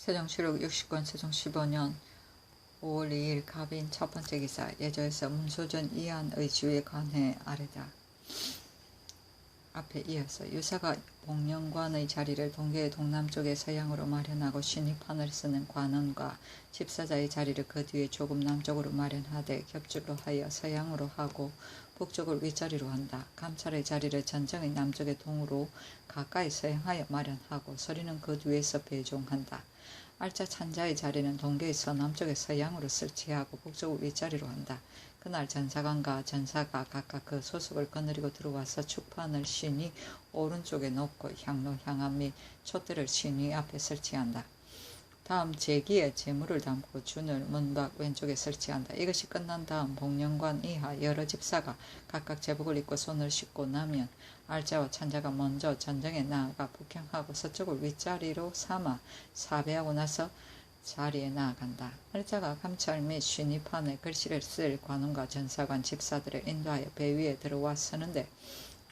세종시록 60권 세종 15년 5월 2일 갑인 첫 번째 기사. 예조에서 문소전 이한의 지위에 관해 아래다. 앞에 이어서 유사가 복령관의 자리를 동계의 동남쪽에 서양으로 마련하고 신입판을 쓰는 관원과 집사자의 자리를 그 뒤에 조금 남쪽으로 마련하되 겹줄로 하여 서양으로 하고 북쪽을 윗자리로 한다. 감찰의 자리를 전정의 남쪽의 동으로 가까이 서양하여 마련하고 서리는 그 뒤에서 배종한다. 알짜 찬자의 자리는 동계의 서남쪽에 서양으로 설치하고 북쪽을 윗자리로 한다. 그날 전사관과 전사가 각각 그 소속을 거느리고 들어와서 축판을 신이 오른쪽에 놓고 향로 향암 및 촛대를 신이 앞에 설치한다. 다음 제기에 재물을 담고 준을 문밖 왼쪽에 설치한다. 이것이 끝난 다음 복령관 이하 여러 집사가 각각 제복을 입고 손을 씻고 나면 알자와 찬자가 먼저 전정에 나아가 북향하고 서쪽을 윗자리로 삼아 사배하고 나서 자리에 나아간다. 알자가 감찰 및 신입판에 글씨를 쓸 관원과 전사관 집사들을 인도하여 배 위에 들어와 서는데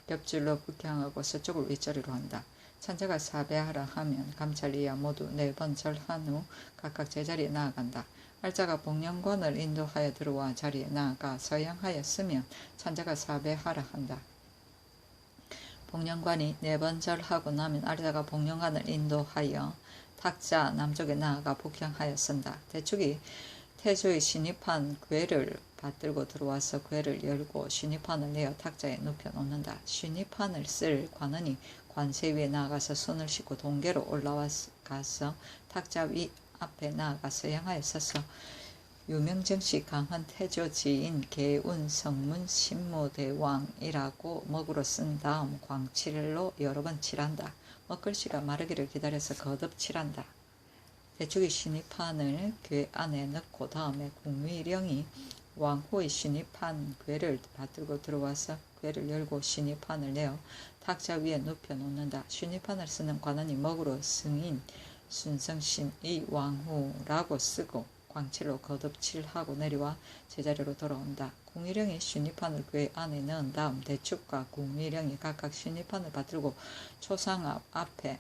겹줄로 북향하고 서쪽을 윗자리로 한다. 찬자가 사배하라 하면 감찰 이하 모두 4번 절한 후 각각 제자리에 나아간다. 알자가 복령관을 인도하여 들어와 자리에 나아가 서양하여 쓰면 찬자가 사배하라 한다. 복령관이 4번 절하고 나면 알자가 복령관을 인도하여 탁자 남쪽에 나아가 북향하여 쓴다. 대축이 태조의 신입판 궤를 받들고 들어와서 궤를 열고 신입판을 내어 탁자에 눕혀 놓는다. 신입판을 쓸 관원이 관세 위에 나아가서 손을 씻고 동계로 올라가서 탁자 위 앞에 나아가 서양하여 서서 유명정씨 강한 태조 지인 계운 성문 신무대왕이라고 먹으로 쓴 다음 광칠로 여러 번 칠한다. 먹글씨가 마르기를 기다려서 거듭 칠한다. 대축이 신입판을 궤 안에 넣고 다음에 국미령이 왕후의 신입판 궤를 받들고 들어와서 궤를 열고 신입판을 내어 탁자 위에 눕혀 놓는다. 신입판을 쓰는 관원이 먹으로 승인 순성신의 왕후라고 쓰고 광칠로 거듭 칠하고 내려와 제자리로 돌아온다. 국미령이 신입판을 궤 안에 넣은 다음 대축과 국미령이 각각 신입판을 받들고 초상 앞에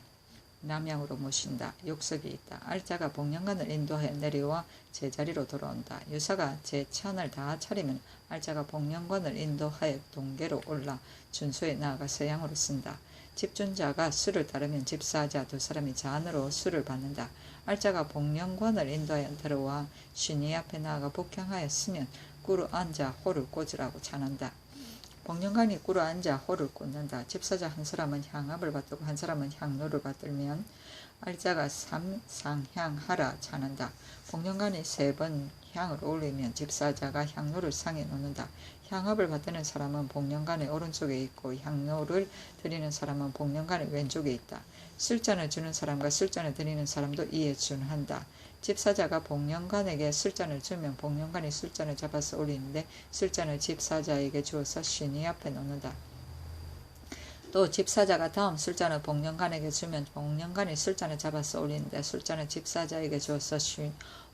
남양으로 모신다. 욕석이 있다. 알자가 복령관을 인도하여 내려와 제자리로 돌아온다. 유사가 제찬을 다 차리면 알자가 복령관을 인도하여 동계로 올라 준소에 나아가 서양으로 쓴다. 집준자가 수를 따르면 집사자 2사람이 잔으로 수를 받는다. 알자가 복령관을 인도하여 들어와 신이 앞에 나아가 북향하여 쓰면 꿇어 앉아 호를 꽂으라고 찬한다. 복령관이 꿇어 앉아 호를 꽂는다. 집사자 한 사람은 향압을 받들고 한 사람은 향로를 받들면 알자가 삼상향하라 찬한다. 복령관이 3번 향을 올리면 집사자가 향로를 상에 놓는다. 향압을 받드는 사람은 복령관의 오른쪽에 있고 향로를 드리는 사람은 복령관의 왼쪽에 있다. 술잔을 주는 사람과 술잔을 드리는 사람도 이에 준한다. 집사자가 복령관에게 술잔을 주면 복령관이 술잔을 잡아서 올리는데 술잔을 집사자에게 주어서 신이 앞에 놓는다. 또 집사자가 다음 술잔을 복령관에게 주면 복령관이 술잔을 잡아서 올리는데 술잔을 집사자에게 주어서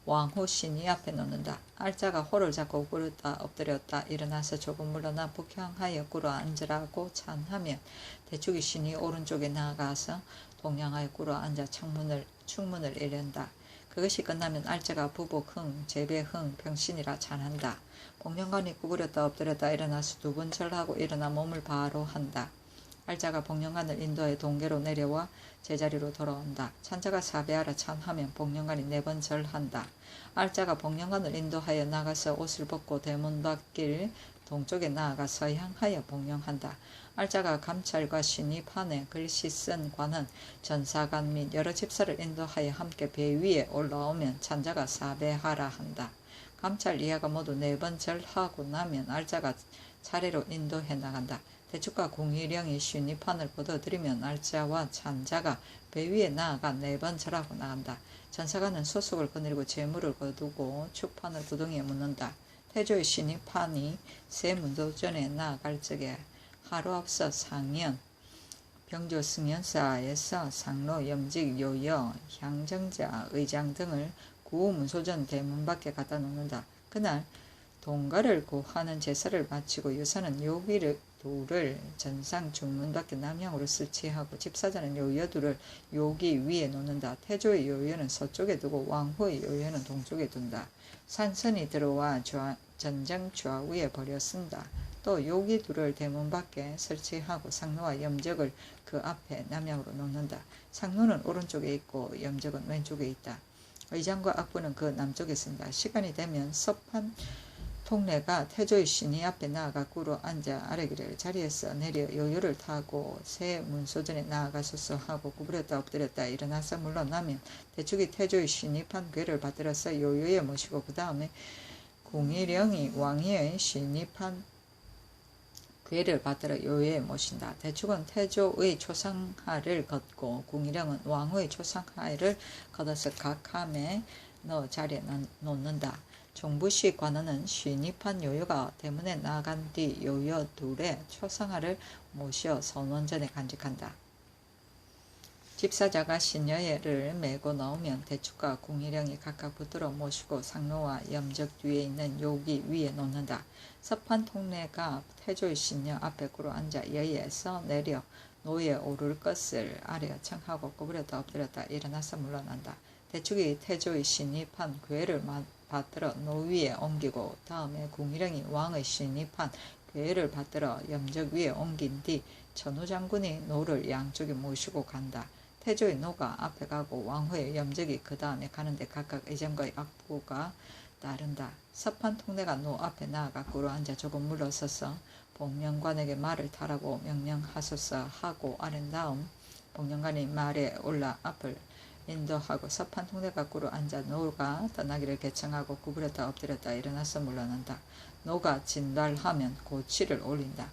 왕후 신이 앞에 놓는다. 알자가 호를 잡고 꿇었다 엎드렸다 일어나서 조금 물러나 북향하여 꿇어 앉으라고 찬하면 대축이 신이 오른쪽에 나아가서 동양하여 꿇어 앉아 충문을 이른다. 그것이 끝나면 알자가 부복흥, 제배흥, 병신이라 찬한다. 복령관이 구부렸다 엎드렸다 일어나서 2번 절하고 일어나 몸을 바로 한다. 알자가 복령관을 인도해 동계로 내려와 제자리로 돌아온다. 찬자가 사배하라 찬하면 복령관이 4번 절한다. 알자가 복령관을 인도하여 나가서 옷을 벗고 대문 밖길 동쪽에 나아가 서향하여 복령한다. 알자가 감찰과 신입판에 글씨 쓴 관은 전사관 및 여러 집사를 인도하여 함께 배 위에 올라오면 찬자가 사배하라 한다. 감찰 이하가 모두 4번 절하고 나면 알자가 차례로 인도해 나간다. 대축과 국미령이 신입판을 걷어들이면 알자와 찬자가 배 위에 나아가 4번 절하고 나간다. 전사관은 소속을 거느리고 재물을 거두고 축판을 구덩이에 묻는다. 태조의 신입판이 새 문도전에 나아갈 적에 하루 앞서 상연, 병조 승연사에서 상로, 염직, 요여, 향정자, 의장 등을 구문소전 대문 밖에 갖다 놓는다. 그날 동가를 구하는 제사를 마치고 유사는 둘을 전상 중문 밖에 남향으로 설치하고 집사자는 요여 둘을 여기 위에 놓는다. 태조의 요여는 서쪽에 두고 왕후의 요여는 동쪽에 둔다. 산선이 들어와 전장 좌우에 버렸습니다. 또 여기 둘을 대문 밖에 설치하고 상로와 염적을 그 앞에 남향으로 놓는다. 상로는 오른쪽에 있고 염적은 왼쪽에 있다. 의장과 악부는 그 남쪽에 있습니다. 시간이 되면 서판 통례가 태조의 신이 앞에 나아가 꿇어 앉아 아래기를 자리에서 내려 요요를 타고 새 문소전에 나아가소서 하고 구부렸다 엎드렸다 일어나서 물러나면 대축이 태조의 신이 판 궤를 받들어서 요요에 모시고 그 다음에 궁이령이 왕위의 신이 판 궤를 받들어 요요에 모신다. 대축은 태조의 초상하를 걷고 궁이령은 왕후의 초상하를 걷어서 각 함에 넣어 자리에 놓는다. 종부시 관원은 신입한 요요가 대문에 나간 뒤 요요 둘의 초상화를 모셔 선원전에 간직한다. 집사자가 신여예를 메고 나오면 대축과 궁이령이 각각 붙들어 모시고 상로와 염적 뒤에 있는 요기 위에 놓는다. 서판 통례가 태조의 신여 앞에 꿇어 앉아 여의에서 내려 노에 오를 것을 아래어 청하고 구부렸다 엎드렸다 일어나서 물러난다. 대축이 태조의 신입한 궤를 받들어 노 위에 옮기고 다음에 궁이령이 왕의 신입한 궤를 받들어 염적 위에 옮긴 뒤 전후장군이 노를 양쪽에 모시고 간다. 태조의 노가 앞에 가고 왕후의 염적이 그 다음에 가는데 각각 의정과 악부가 따른다. 서판 통례가 노 앞에 나아가 꿇어 앉아 조금 물러서서 복령관에게 말을 타라고 명령하소서 하고 아랜 다음 복령관이 말에 올라 앞을 인도하고 서판 통례가 꿇어 앉아 노가 떠나기를 개청하고 구부렸다 엎드렸다 일어나서 물러난다. 노가 진달하면 고치를 올린다.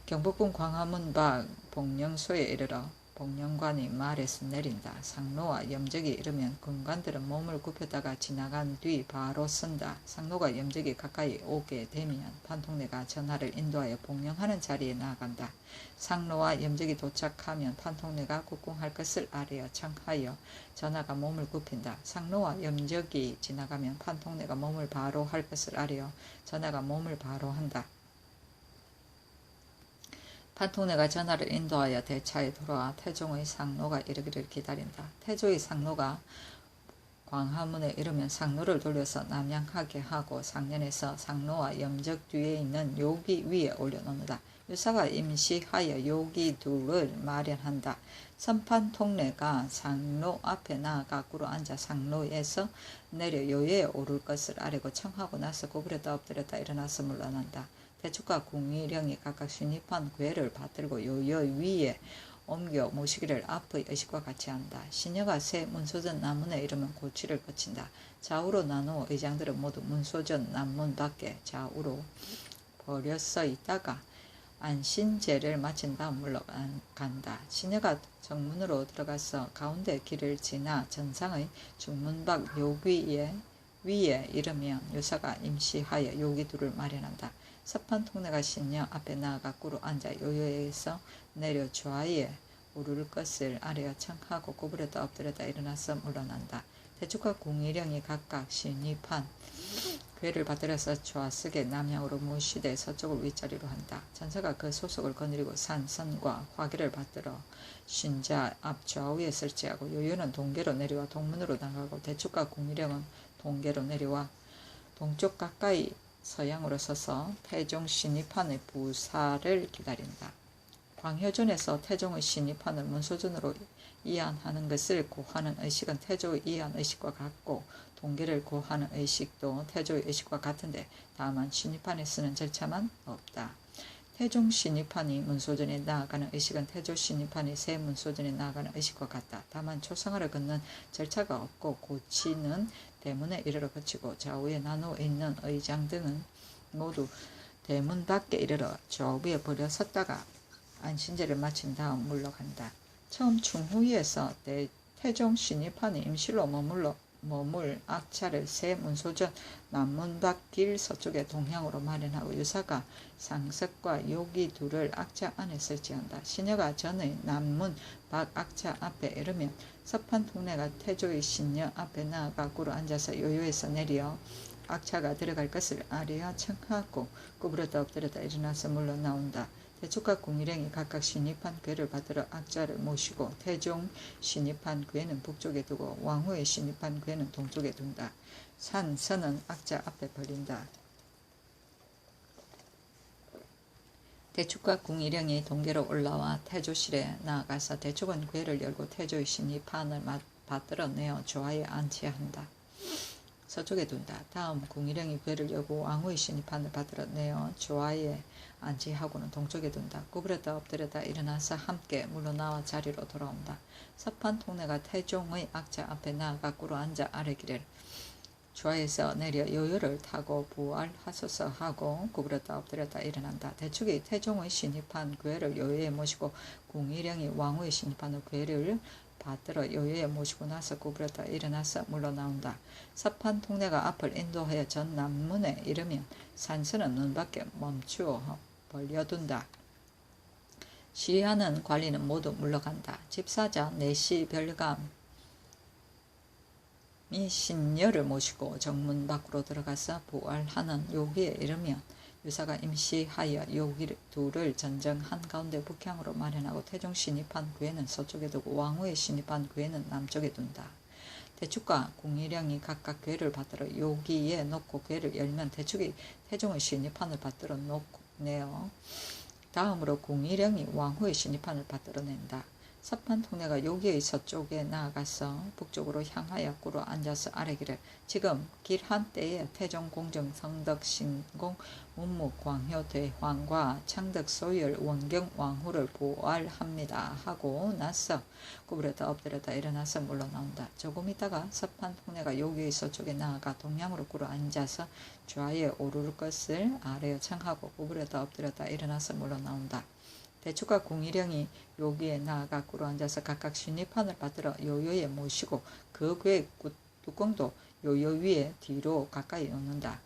경복궁 광화문 밖 복령소에 이르러 복령관이 말에서 내린다. 상로와 염적이 이르면 군관들은 몸을 굽혔다가 지나간 뒤 바로 선다. 상로가 염적이 가까이 오게 되면 판통내가 전하를 인도하여 복령하는 자리에 나아간다. 상로와 염적이 도착하면 판통내가 국궁할 것을 아뢰어 청하여 전하가 몸을 굽힌다. 상로와 염적이 지나가면 판통내가 몸을 바로 할 것을 아뢰어 전하가 몸을 바로 한다. 판통내가 전하를 인도하여 대차에 돌아와 태종의 상로가 이르기를 기다린다. 태조의 상로가 광화문에 이르면 상로를 돌려서 남양하게 하고 상년에서 상로와 염적 뒤에 있는 요기 위에 올려놓는다. 유사가 임시하여 요기 둘을 마련한다. 선판통례가 상로 앞에 나아가 꿇어 앉아 상로에서 내려 요에 오를 것을 아뢰고 청하고 나서 구부렸다 엎드렸다 일어나서 물러난다. 대축과 궁이령이 각각 신입한 궤를 받들고 요여 위에 옮겨 모시기를 앞의 의식과 같이 한다. 신여가 새 문소전 남문에 이르면 고치를 거친다. 좌우로 나누어 의장들은 모두 문소전 남문 밖에 좌우로 버려서 있다가 안신제를 마친 다음 물러간다. 신여가 정문으로 들어가서 가운데 길을 지나 전상의 중문 밖 요기 위에 이르면 유사가 임시하여 요기 둘을 마련한다. 서판 통례가 신여 앞에 나아가 꿇어 앉아 요요에서 내려 좌에 오를 것을 아뢰어 청하고 구부렸다 엎드렸다 일어나서 물러난다. 대축과 궁이령이 각각 신입한 궤를 받들어서 좌측에 남향으로 모시되 서쪽을 윗자리로 한다. 전사가 그 소속을 거느리고 산선과 화기를 받들어 신자 앞 좌우에 설치하고 요요는 동계로 내려와 동문으로 나가고 대축과 궁이령은 동계로 내려와 동쪽 가까이 서양으로 서서 태종 신입한의 부사를 기다린다. 광효전에서 태종의 신입한을 문소전으로 이안하는 것을 고하는 의식은 태조의 이안 의식과 같고 동계를 고하는 의식도 태조의 의식과 같은데 다만 신입한에 쓰는 절차만 없다. 태종 신입한이 문소전에 나아가는 의식은 태조 신입한이 새 문소전에 나아가는 의식과 같다. 다만 초상화를 걷는 절차가 없고 고치는 대문에 이르러 거치고 좌우에 나누어 있는 의장 등은 모두 대문 밖에 이르러 좌우에 버려 섰다가 안신제를 마친 다음 물러간다. 처음 충후위에서 태종 신입한이 임실로 머물 악차를 새 문소전 남문 밖 길 서쪽에 동향으로 마련하고 유사가 상석과 요기 둘을 악차 안에 설치한다. 신여가 전의 남문 밖 악차 앞에 이르면 서판 통례가 태조의 신여 앞에 나아가 꿇어 앉아서 요요에서 내려 악차가 들어갈 것을 아뢰어 청하고 구부렸다 엎드렸다 일어나서 물러나온다. 대축과 궁일행이 각각 신입한 궤를 받들어 악자를 모시고 태종 신입한 궤는 북쪽에 두고 왕후의 신입한 궤는 동쪽에 둔다. 선은 악자 앞에 벌린다. 대축과 궁일행이 동계로 올라와 태조실에 나아가서 대축은 궤를 열고 태조의 신입판을 받들어 내어 조화에 안치한다. 서쪽에 둔다. 다음 궁일행이 궤를 열고 왕후의 신입판을 받들어 내어 조화에 안치하고는 동쪽에 둔다. 구부렸다 엎드렸다 일어나서 함께 물러나와 자리로 돌아온다. 서판 통내가 태종의 악자 앞에 나아가 꿇어 앉아 아래기를 조화에서 내려 요요를 타고 부활하소서 하고 구부렸다 엎드렸다 일어난다. 대축이 태종의 신입한 궤를 요요에 모시고 궁일행이 왕후의 신입한 궤를 받들어 요요에 모시고 나서 구부렸다 일어나서 물러나온다. 서판 통내가 앞을 인도하여 전 남문에 이르면 산선은 눈밖에 멈추어 벌려둔다. 시위하는 관리는 모두 물러간다. 집사자 내시 별감이 신녀를 모시고 정문 밖으로 들어가서 부활하는 요기에 이르면 유사가 임시하여 요기 둘을 전정 한가운데 북향으로 마련하고 태종 신입한 궤는 서쪽에 두고 왕후의 신입한 궤는 남쪽에 둔다. 대축과 궁일행이 각각 궤를 받들어 요기에 놓고 궤를 열면 대축이 태종의 신입판을 받들어 내어 다음으로 궁일행이 왕후의 신입판을 받들어 낸다. 서판 통내가 요기의 서쪽에 나아가서 북쪽으로 향하여 꿇어 앉아서 아래기를 지금 길 한때에 태종 공정 성덕 신공 문무 광효 대황과 창덕 소열 원경 왕후를 부활합니다 하고 나서 구부렸다 엎드렸다 일어나서 물러나온다. 조금 있다가 서판 통내가 요기의 서쪽에 나아가 동양으로 꿇어 앉아서 좌에 오를 것을 아래에 청하고 구부렸다 엎드렸다 일어나서 물러나온다. 대축과 궁일행이 요기에 나아가 꿇어 앉아서 각각 신입판을 받들어 요요에 모시고 그 궤 뚜껑도 요요 위에 뒤로 가까이 놓는다.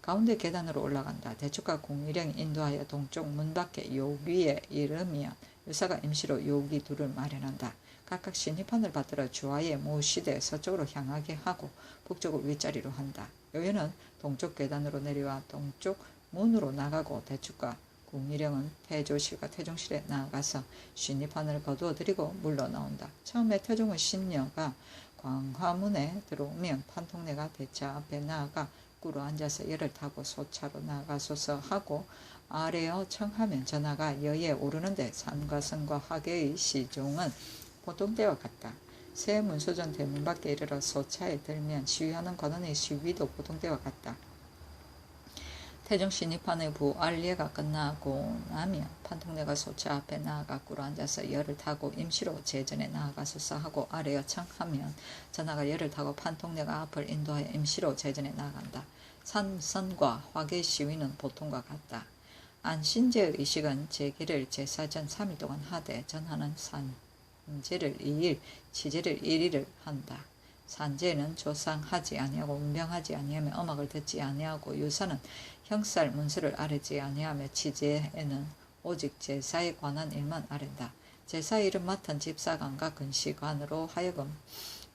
가운데 계단으로 올라간다. 대축과 궁일행이 인도하여 동쪽 문 밖에 요기에 이르면 유사가 임시로 요기 둘을 마련한다. 각각 신입판을 받들어 주하에 모시되 서쪽으로 향하게 하고 북쪽을 윗자리로 한다. 요요는 동쪽 계단으로 내려와 동쪽 문으로 나가고 대축과 궁일행은 태조실과 태종실에 나아가서 신입판을 거두어 들이고 물러나온다. 처음에 태종의 신녀가 광화문에 들어오면 판통내가 대차 앞에 나아가 꿇어 앉아서 열을 타고 소차로 나아가소서 하고 아래어 청하면 전하가 여에 오르는데 산과 성과 화계의 시종은 보통 때와 같다. 새 문소전 대문 밖에 이르러 소차에 들면 시위하는 관원의 시위도 보통 때와 같다. 태종 신입판의 부알례가 끝나고 나면 판통내가 소차 앞에 나아가 꿇어 앉아서 열을 타고 임시로 제전에 나아가소서 하고 아래여 청하면 전하가 열을 타고 판통내가 앞을 인도하여 임시로 제전에 나아간다. 산선과 화계 시위는 보통과 같다. 안신제의 의식은 제기를 제사전 3일 동안 하되 전하는 산제를 2일, 치제를 1일을 한다. 산제는 조상하지 아니하고 운병하지 아니하며 음악을 듣지 아니하고 유사는 형살 문수를 아뢰지 아니하며 치제에는 오직 제사에 관한 일만 아랜다. 제사 일을 맡은 집사관과 근시관으로 하여금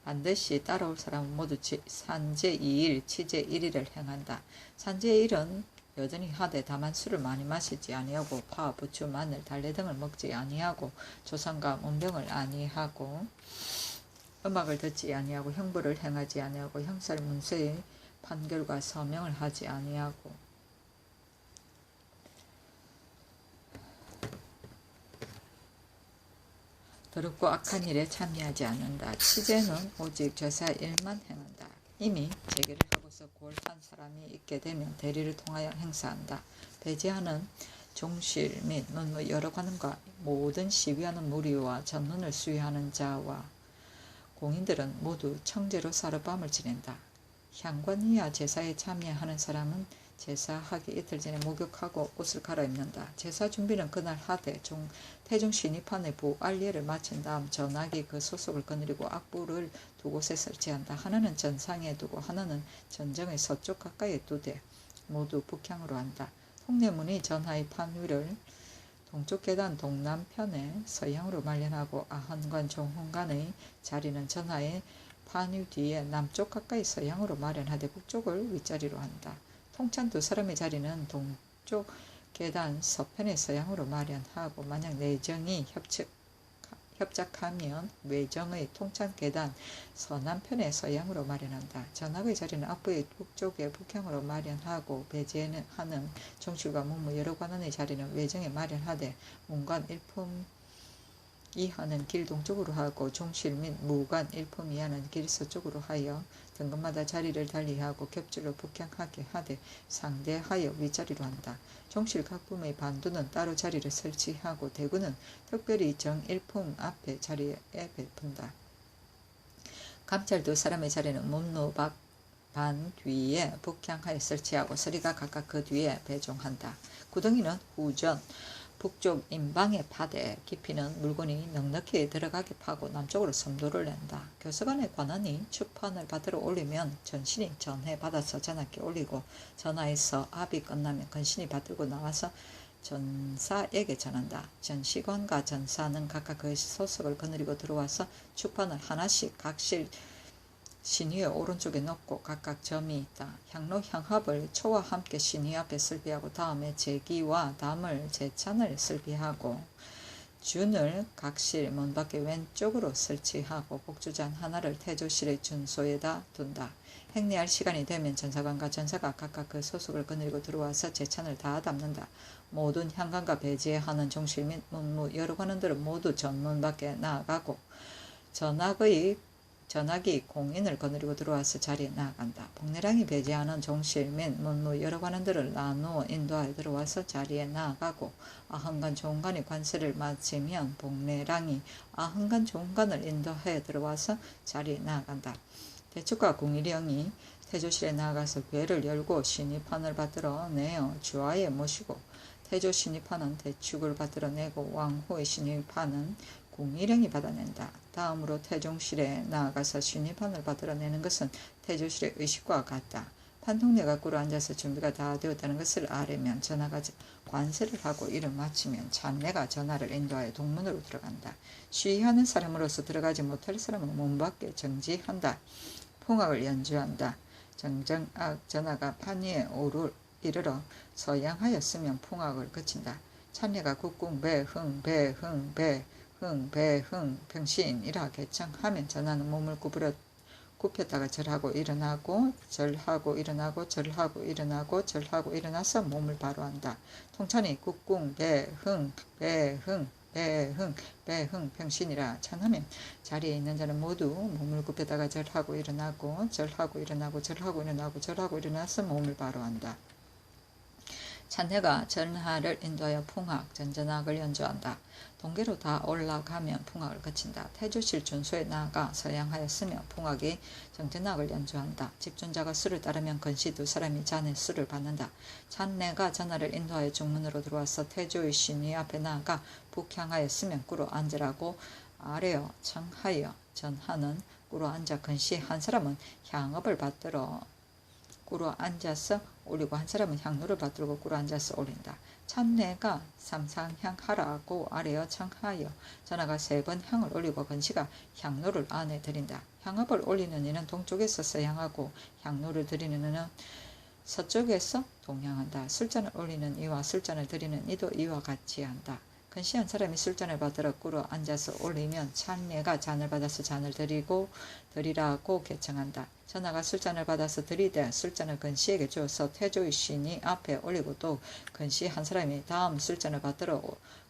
반드시 따라올 사람은 모두 산제 2일, 치제 1일을 행한다. 산제 1일은 여전히 하되 다만 술을 많이 마시지 아니하고 파, 부추, 마늘, 달래 등을 먹지 아니하고 조상과 문병을 아니하고 음악을 듣지 아니하고 형벌을 행하지 아니하고 형살 문서의 판결과 서명을 하지 아니하고 더럽고 악한 일에 참여하지 않는다. 치제는 오직 제사 일만 행한다. 이미 제기를 하고서 골한 사람이 있게 되면 대리를 통하여 행사한다. 배제하는 종실 및 문무 여러 관원과 모든 시위하는 무리와 전문을 수위하는 자와 공인들은 모두 청제로 사흘밤을 지낸다. 향관이야 제사에 참여하는 사람은 제사하기 이틀 전에 목욕하고 옷을 갈아입는다. 제사 준비는 그날 하되 태종 신입판의 부알례를 마친 다음 전하기 그 소속을 거느리고 악부를 두 곳에 설치한다. 하나는 전상에 두고 하나는 전정의 서쪽 가까이에 두되 모두 북향으로 한다. 통례문이 전하의 판 위를 동쪽 계단 동남편에 서향으로 마련하고 아한관 종훈관의 자리는 전하의 판위 뒤에 남쪽 가까이 서향으로 마련하되 북쪽을 윗자리로 한다. 통찬 두 사람의 자리는 동쪽 계단 서편에 서양으로 마련하고 만약 내정이 협작하면 외정의 통창 계단 서남편에 서양으로 마련한다. 전학의 자리는 앞부의 북쪽에 북향으로 마련하고 배제하는 정실과 문무 여러 관원의 자리는 외정에 마련하되 문관 일품 이하는 길 동쪽으로 하고 종실 및 무관 일품 이하는 길 서쪽으로 하여 등급마다 자리를 달리하고 겹줄로 북향하게 하되 상대하여 윗자리로 한다. 종실 각품의 반두는 따로 자리를 설치하고 대구는 특별히 정일품 앞에 자리에 베푼다. 감찰 두 사람의 자리는 문무 반 뒤에 북향하여 설치하고 서리가 각각 그 뒤에 배종한다. 구덩이는 후전 북쪽 인방의 파대 깊이는 물건이 넉넉히 들어가게 파고 남쪽으로 섬도를 낸다. 교서관의 관원이 추판을 받으러 올리면 전신이 전해 받아서 전하께 올리고 전하에서 압이 끝나면 근신이 받들고 나와서 전사에게 전한다. 전시관과 전사는 각각 그 소속을 거느리고 들어와서 추판을 하나씩 각실 신위의 오른쪽에 놓고 각각 점이 있다. 향로 향합을 초와 함께 신위 앞에 설비하고 다음에 제기와 담을 제찬을 설비하고 준을 각실 문밖에 왼쪽으로 설치하고 복주잔 하나를 태조실의 준소에다 둔다. 행례할 시간이 되면 전사관과 전사가 각각 그 소속을 거느리고 들어와서 제찬을 다 담는다. 모든 향관과 배제하는 종실 및 문무 여러 관원들은 모두 전문 밖에 나아가고 전학이 공인을 거느리고 들어와서 자리에 나아간다. 복내랑이 배제하는 종실 및 문무 여러 관원들을 나누어 인도하여 들어와서 자리에 나아가고 아흥간 종관이 관세를 마치면 복내랑이 아흥간 종관을 인도하여 들어와서 자리에 나아간다. 대축과 궁일령이 태조실에 나아가서 궤를 열고 신입판을 받들어 내어 주하에 모시고 태조 신입판은 대축을 받들어 내고 왕후의 신입판은 궁일령이 받아낸다. 다음으로 태종실에 나아가서 신입판을 받으러내는 것은 태조실의 의식과 같다. 판통내가 꿇어 앉아서 준비가 다 되었다는 것을 알으면 전하가 관세를 하고 이를 마치면 찬내가 전하를 인도하여 동문으로 들어간다. 시위하는 사람으로서 들어가지 못할 사람은 문 밖에 정지한다. 풍악을 연주한다. 정정악 전하가 판 위에 이르러 서양하였으면 풍악을 그친다. 찬내가 국궁 배흥 배흥 배흥 병신이라 개청하면 전하는 몸을 굽혔다가 절하고 일어나고 절하고 일어나고 절하고 일어나고 절하고 일어나서 몸을 바로 한다. 통찬이 국궁 배흥 병신이라 찬하면 자리에 있는 자는 모두 몸을 굽혔다가 절하고 일어나고 절하고 일어나고 절하고 일어나고 절하고 일어나서 몸을 바로 한다. 찬해가 전하를 인도하여 풍악, 전전악을 연주한다. 동계로 다 올라가면 풍악을 그친다. 태조실 준소에 나아가 서양하였으며 풍악이 정전악을 연주한다. 집존자가 수를 따르면 건시 두 사람이 잔의 수를 받는다. 찬내가 전하를 인도하여 중문으로 들어와서 태조의 신위 앞에 나아가 북향하였으면 꿇어 앉으라고 아래어 청하여 전하는 꿇어 앉아 건시 한 사람은 향업을 받들어 꿇어 앉아서 올리고 한 사람은 향로를 받들고 꿇어 앉아서 올린다. 찬내가 삼상향하라고 아래어 청하여 전하가 3번 향을 올리고 건시가 향로를 안에 들인다. 향업을 올리는 이는 동쪽에서 서향하고 향로를 드리는 이는 서쪽에서 동향한다. 술잔을 올리는 이와 술잔을 드리는 이도 이와 같이 한다. 근시한 사람이 술잔을 받들어 꿇어 앉아서 올리면 찬내가 잔을 받아서 잔을 드리라고 개청한다. 전하가 술잔을 받아서 드리되 술잔을 근시에게 주어서 태조의 신이 앞에 올리고 또 근시 한 사람이 다음 술잔을 받들어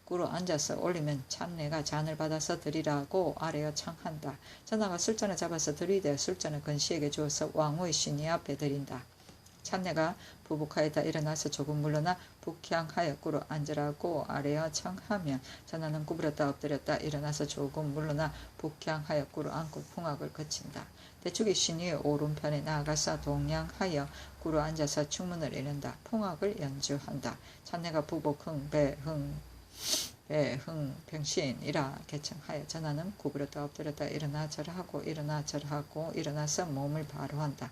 꿇어 앉아서 올리면 찬내가 잔을 받아서 드리라고 아래어 청한다. 전하가 술잔을 잡아서 드리되 술잔을 근시에게 주어서 왕후의 신이 앞에 드린다. 찬내가 부복하였다 일어나서 조금 물러나 북향하여 꿇어 앉으라고 아래어 청하면 전하는 구부렸다 엎드렸다 일어나서 조금 물러나 북향하여 꿇어 앉고 풍악을 그친다. 대축이 신위의 오른편에 나아가서 동양하여 꿇어 앉아서 축문을 이른다. 풍악을 연주한다. 찬내가 부복 배흥 병신이라 개청하여 전하는 구부렸다 엎드렸다 일어나 절하고 일어나 절하고 일어나서 몸을 바로 한다.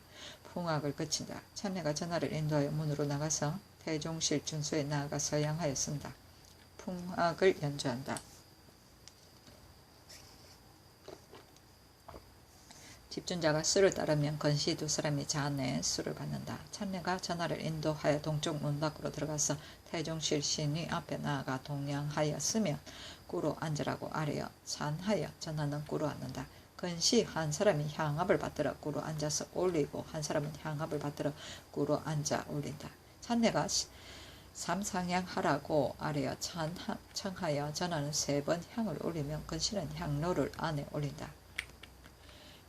풍악을 그친다. 찬내가 전하를 인도하여 문으로 나가서 태종실 준소에 나아가 서양하였습니다. 풍악을 연주한다. 집준자가 수를 따르면 건시 두 사람이 잔에 수를 받는다. 찬내가 전하를 인도하여 동쪽 문 밖으로 들어가서 태종실 신이 앞에 나아가 동양하였으면 꾸로 앉으라고 아뢰어 찬하여 전하는 꾸로 앉는다. 건시 한 사람이 향압을 받들어 꾸로 앉아서 올리고 한 사람은 향압을 받들어 꾸로 앉아 올린다. 찬내가 삼상향하라고 아뢰어 청하여 전하는 3번 향을 올리면 건시는 향로를 안에 올린다.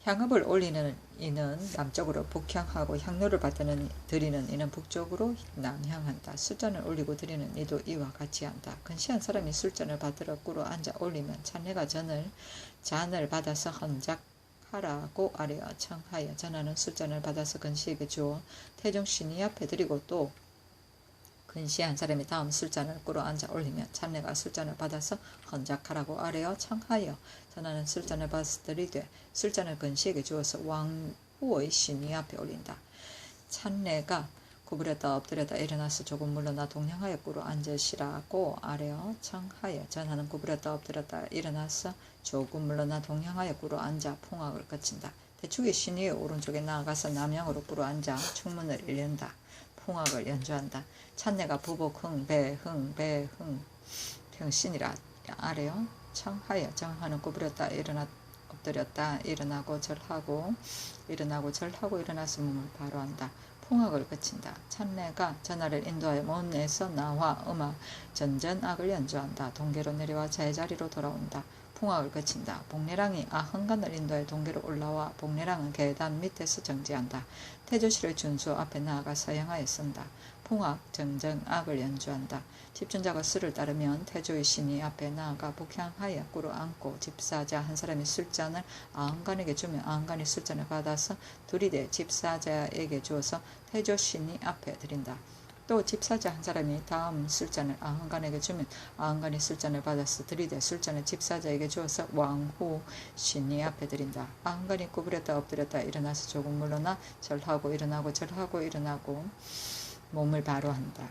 향압을 올리는 이는 남쪽으로 북향하고 향로를 받드는 드리는 이는 북쪽으로 남향한다. 술잔을 올리고 드리는 이도 이와 같이 한다. 건시한 사람이 술잔을 받들어 꾸로 앉아 올리면 찬내가 잔을 받아서 헌작하라고 아뢰어 청하여 전하는 술잔을 받아서 건시에게 주어 태종신이 앞에 드리고 또 근시한 사람이 다음 술잔을 꾸러 앉아 올리면 찬내가 술잔을 받아서 헌작하라고 아뢰어 청하여 전하는 술잔을 받아서 드리되 술잔을 근시에게 주어서 왕후의 신이 앞에 올린다. 찬내가 구부렸다 엎드렸다 일어나서 조금 물러나 동양하여 꾸러 앉으시라고 아뢰어 청하여 전하는 구부렸다 엎드렸다 일어나서 조금 물러나 동양하여 꾸러 앉아 풍악을 거친다. 대축이 신이 오른쪽에 나아가서 남향으로 꾸러 앉아 충문을 일련다. 풍악을 연주한다. 찬내가 부복 흥배흥 병신이라 아래요. 청하여 정하는 구부렸다 일어나 엎드렸다 일어나고 절하고 일어나서 몸을 바로 한다. 풍악을 그친다. 찬내가 전하를 인도하여 문에서 나와 음악 전전악을 연주한다. 동계로 내려와 제자리로 돌아온다. 풍악을 그친다. 복례랑이 아흥간을 인도해 동계로 올라와 복례랑은 계단 밑에서 정지한다. 태조실의 준수 앞에 나아가 서양하여 쓴다. 풍악, 정정악을 연주한다. 집준자가 수를 따르면 태조의 신이 앞에 나아가 북향하여 꾸로 앉고 집사자 한 사람이 술잔을 아흥간에게 주면 아흥간이 술잔을 받아서 들이대 집사자에게 주어서 태조 신이 앞에 드린다. 또 집사자 한 사람이 다음 술잔을 아흥간에게 주면 아흥간이 술잔을 받아서 들이대 술잔을 집사자에게 주어서 왕후 신이 앞에 드린다. 아흥간이 구부렸다 엎드렸다 일어나서 조금 물러나 절하고 일어나고 절하고 일어나고 몸을 바로 한다.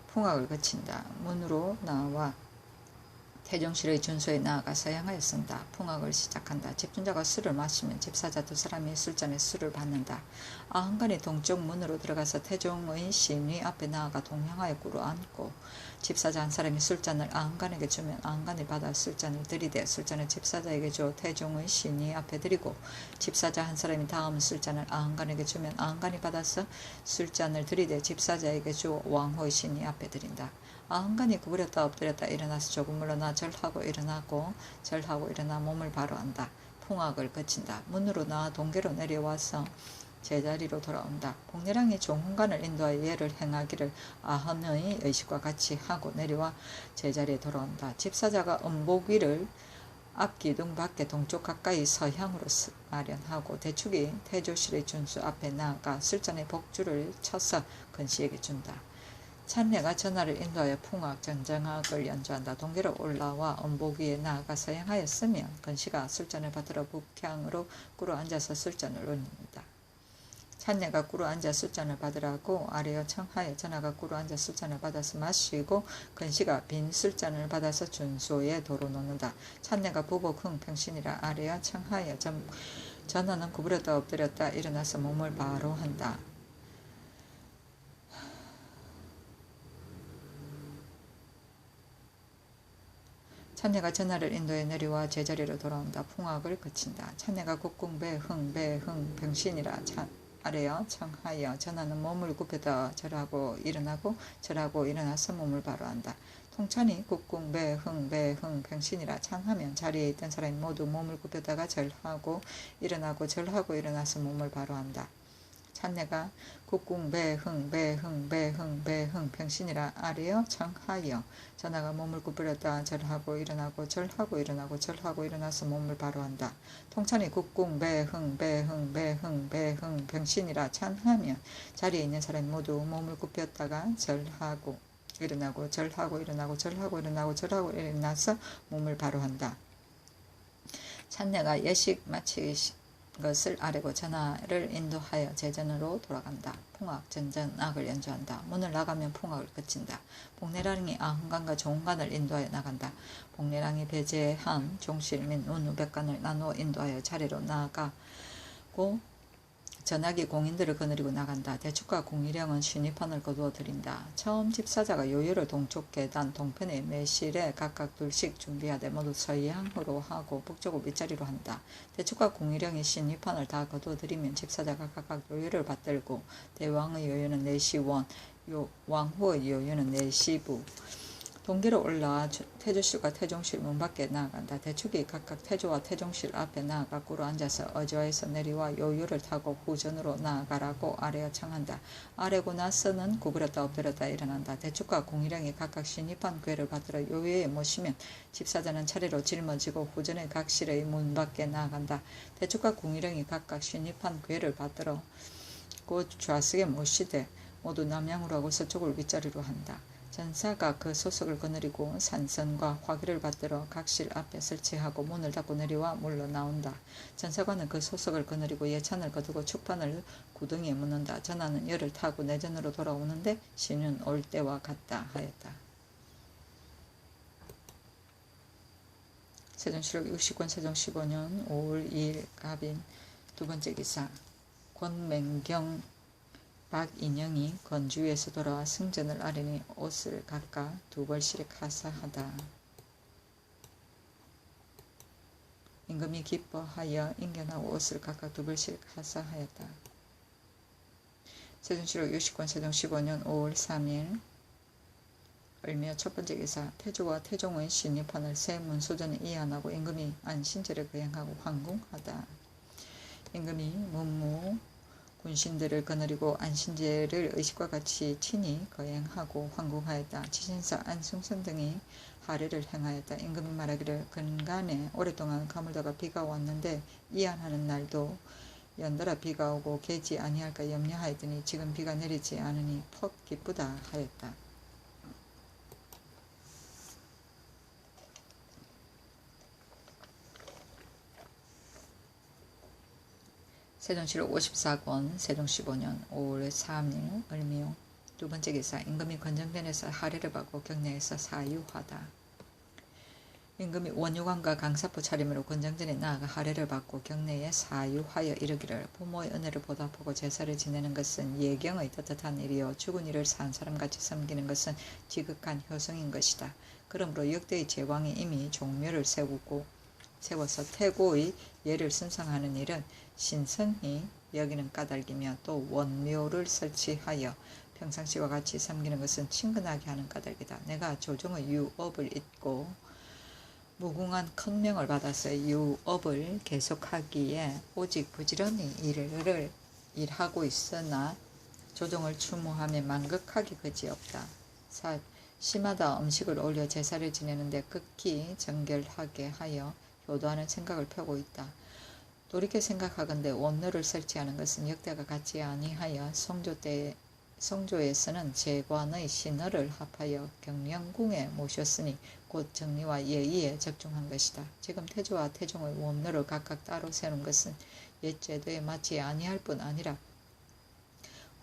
풍악을 거친다. 문으로 나와 태종실의 준소에 나아가 서양하여 쓴다. 풍악을 시작한다. 집준자가 술을 마시면 집사자 두 사람이 술잔에 술을 받는다. 아흥간이 동쪽 문으로 들어가서 태종의 신이 앞에 나아가 동향하여 꾸로 앉고 집사자 한 사람이 술잔을 아흥간에게 주면 아흥간이 받아 술잔을 들이대 술잔을 집사자에게 주어 태종의 신이 앞에 드리고 집사자 한 사람이 다음 술잔을 아흥간에게 주면 아흥간이 받아서 술잔을 들이대 집사자에게 주어 왕후의 신이 앞에 드린다. 아흥간이 구부렸다 엎드렸다 일어나서 조금 물러나 절하고 일어나 몸을 바로 한다. 풍악을 거친다. 문으로 나와 동계로 내려와서 제자리로 돌아온다. 복례랑이 종훈간을 인도하여 예를 행하기를 아헌의 의식과 같이 하고 내려와 제자리에 돌아온다. 집사자가 음복위를 앞기둥 밖에 동쪽 가까이 서향으로 마련하고 대축이 태조실의 준수 앞에 나아가 술잔의 복주를 쳐서 건시에게 준다. 찬내가 전하를 인도하여 풍악, 전정악을 연주한다. 동계로 올라와 음복 위에 나아가 서양하였으면 건시가 술잔을 받들어 북향으로 꾸러 앉아서 술잔을 올린다. 찬내가 꾸러 앉아 술잔을 받으라고 아뢰어 청하여 전하가 꾸러 앉아 술잔을 받아서 마시고 건시가 빈 술잔을 받아서 준소에 도로 놓는다. 찬내가 부복 흥평신이라 아뢰어 청하여 전하는 구부렸다 엎드렸다 일어나서 몸을 바로 한다. 찬내가 전하를 인도해 내려와 제자리로 돌아온다. 풍악을 거친다. 찬내가 국궁배 흥 병신이라 아래여 청하여 전하는 몸을 굽혀다 절하고 일어나서 몸을 바로 한다. 통찬이 국궁배 흥 병신이라 찬하면 자리에 있던 사람이 모두 몸을 굽혀다가 절하고 일어나서 몸을 바로 한다. 찬내가 국궁배 흥 병신이라 아뢰어 청하여 전하가 몸을 구부렸다 절하고 일어나서 몸을 바로 한다. 통찬이 국궁배 흥 병신이라 찬하면 자리에 있는 사람이 모두 몸을 굽혔다가 절하고 일어나서 몸을 바로 한다. 찬내가 예식 마치기 것을 아뢰고 전하를 인도하여 제전으로 돌아간다. 풍악, 전전악을 연주한다. 문을 나가면 풍악을 그친다. 복례랑이 아흥간과 종간을 인도하여 나간다. 복례랑이 배제한 종실 및 운우백간을 나누어 인도하여 자리로 나아가 고 전하기 공인들을 거느리고 나간다. 대축과 공일형은 신입판을 거두어 들인다. 처음 집사자가 요요를 동쪽 계단 동편의 매실에 각각 둘씩 준비하되 모두 서양으로 하고 북쪽을 윗자리로 한다. 대축과 공일형이 신입판을 다 거두어 들이면 집사자가 각각 요요를 받들고 대왕의 요요는 4시 원, 왕후의 요요는 4시 부. 동계로 올라와 태조실과 태종실 문 밖에 나아간다. 대축이 각각 태조와 태종실 앞에 나아가 꿇어 앉아서 어저에서 내리와 요요를 타고 후전으로 나아가라고 아래어 청한다. 아래고 나서는 구부렸다 엎드렸다 일어난다. 대축과 공일형이 각각 신입한 궤를 받들어 요요에 모시면 집사자는 차례로 짊어지고 후전의 각실의 문 밖에 나아간다. 대축과 공일형이 각각 신입한 궤를 받들어 곧 좌석에 모시되 모두 남양으로 하고 서쪽을 윗자리로 한다. 전사가 그 소석을 거느리고 산선과 화기를 받들어 각실 앞에 설치하고 문을 닫고 내려와 물러나온다. 전사관은 그 소석을 거느리고 예찬을 거두고 축판을 구덩이에 묻는다. 전하는 열을 타고 내전으로 돌아오는데 신은 올 때와 같다 하였다. 세종실록 60권 세종 15년 5월 2일 갑인 두 번째 기사. 권맹경 박인영이 건주에서 돌아와 승전을 아뢰니 옷을 각각 2벌씩 하사하다. 임금이 기뻐하여 인견하고 옷을 각각 2벌씩 하사하였다. 세종실록 60권 세종 15년 5월 3일 을며 첫 번째 기사. 태조와 태종의 신입판을 새 문소전에 이안하고 임금이 안신제를 거행하고 황궁하다. 임금이 문무 군신들을 거느리고 안신제를 의식과 같이 친히 거행하고 황궁하였다. 지신사 안승선 등이 하례를 행하였다. 임금이 말하기를 근간에 오랫동안 가물다가 비가 왔는데 이안하는 날도 연달아 비가 오고 개지 아니할까 염려하였더니 지금 비가 내리지 않으니 퍽 기쁘다 하였다. 세종실록 54권 세종 15년 5월 3일 을미용 두 번째 기사. 임금이 건정전에서 하례를 받고 경내에서 사유하다. 임금이 원유관과 강사포 차림으로 건정전에 나아가 하례를 받고 경내에 사유하여 이르기를 부모의 은혜를 보답하고 제사를 지내는 것은 예경의 떳떳한 일이요 죽은 이를 산 사람같이 섬기는 것은 지극한 효성인 것이다. 그러므로 역대의 제왕이 이미 종묘를 세워서 태고의 예를 순상하는 일은 신성히 여기는 까닭이며 또 원묘를 설치하여 평상시와 같이 섬기는 것은 친근하게 하는 까닭이다. 내가 조정의 유업을 잇고 무궁한 큰명을 받아서 유업을 계속하기에 오직 부지런히 일하고 있으나 조정을 추모하며 만극하기 그지없다. 4. 시마다 음식을 올려 제사를 지내는데 극히 정결하게 하여 효도하는 생각을 펴고 있다. 돌이켜 생각하건대 원로를 설치하는 것은 역대가 같지 아니하여 성조에서는 제관의 신하를 합하여 경영궁에 모셨으니 곧 정리와 예의에 적중한 것이다. 지금 태조와 태종의 원로를 각각 따로 세우는 것은 옛 제도에 맞지 아니할 뿐 아니라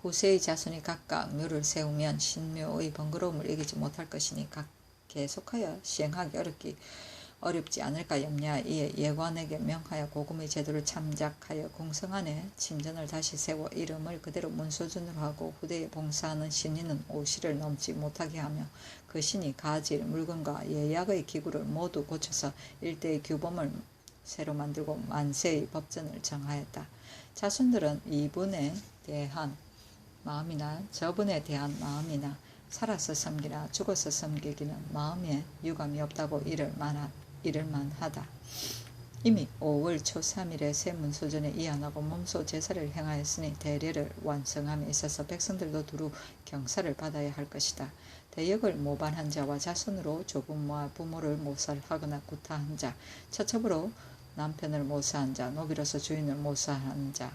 후세의 자손이 각각 묘를 세우면 신묘의 번거로움을 이기지 못할 것이니 계속하여 시행하기 어렵지 않을까 염려하여 이에 예관에게 명하여 고금의 제도를 참작하여 궁성 안에 침전을 다시 세워 이름을 그대로 문소준으로 하고 후대에 봉사하는 신인은 5시를 넘지 못하게 하며 그 신이 가질 물건과 예약의 기구를 모두 고쳐서 일대의 규범을 새로 만들고 만세의 법전을 정하였다. 자손들은 이분에 대한 마음이나 저분에 대한 마음이나 살아서 섬기나 죽어서 섬기기는 마음에 유감이 없다고 이를만하다. 이미 5월 초 3일에 새 문소전에 이안하고 몸소 제사를 행하였으니 대례를 완성함에 있어서 백성들도 두루 경사를 받아야 할 것이다. 대역을 모반한 자와 자손으로 조부모와 부모를 모살하거나 구타한 자, 처첩으로 남편을 모사한 자, 노비로서 주인을 모사한 자,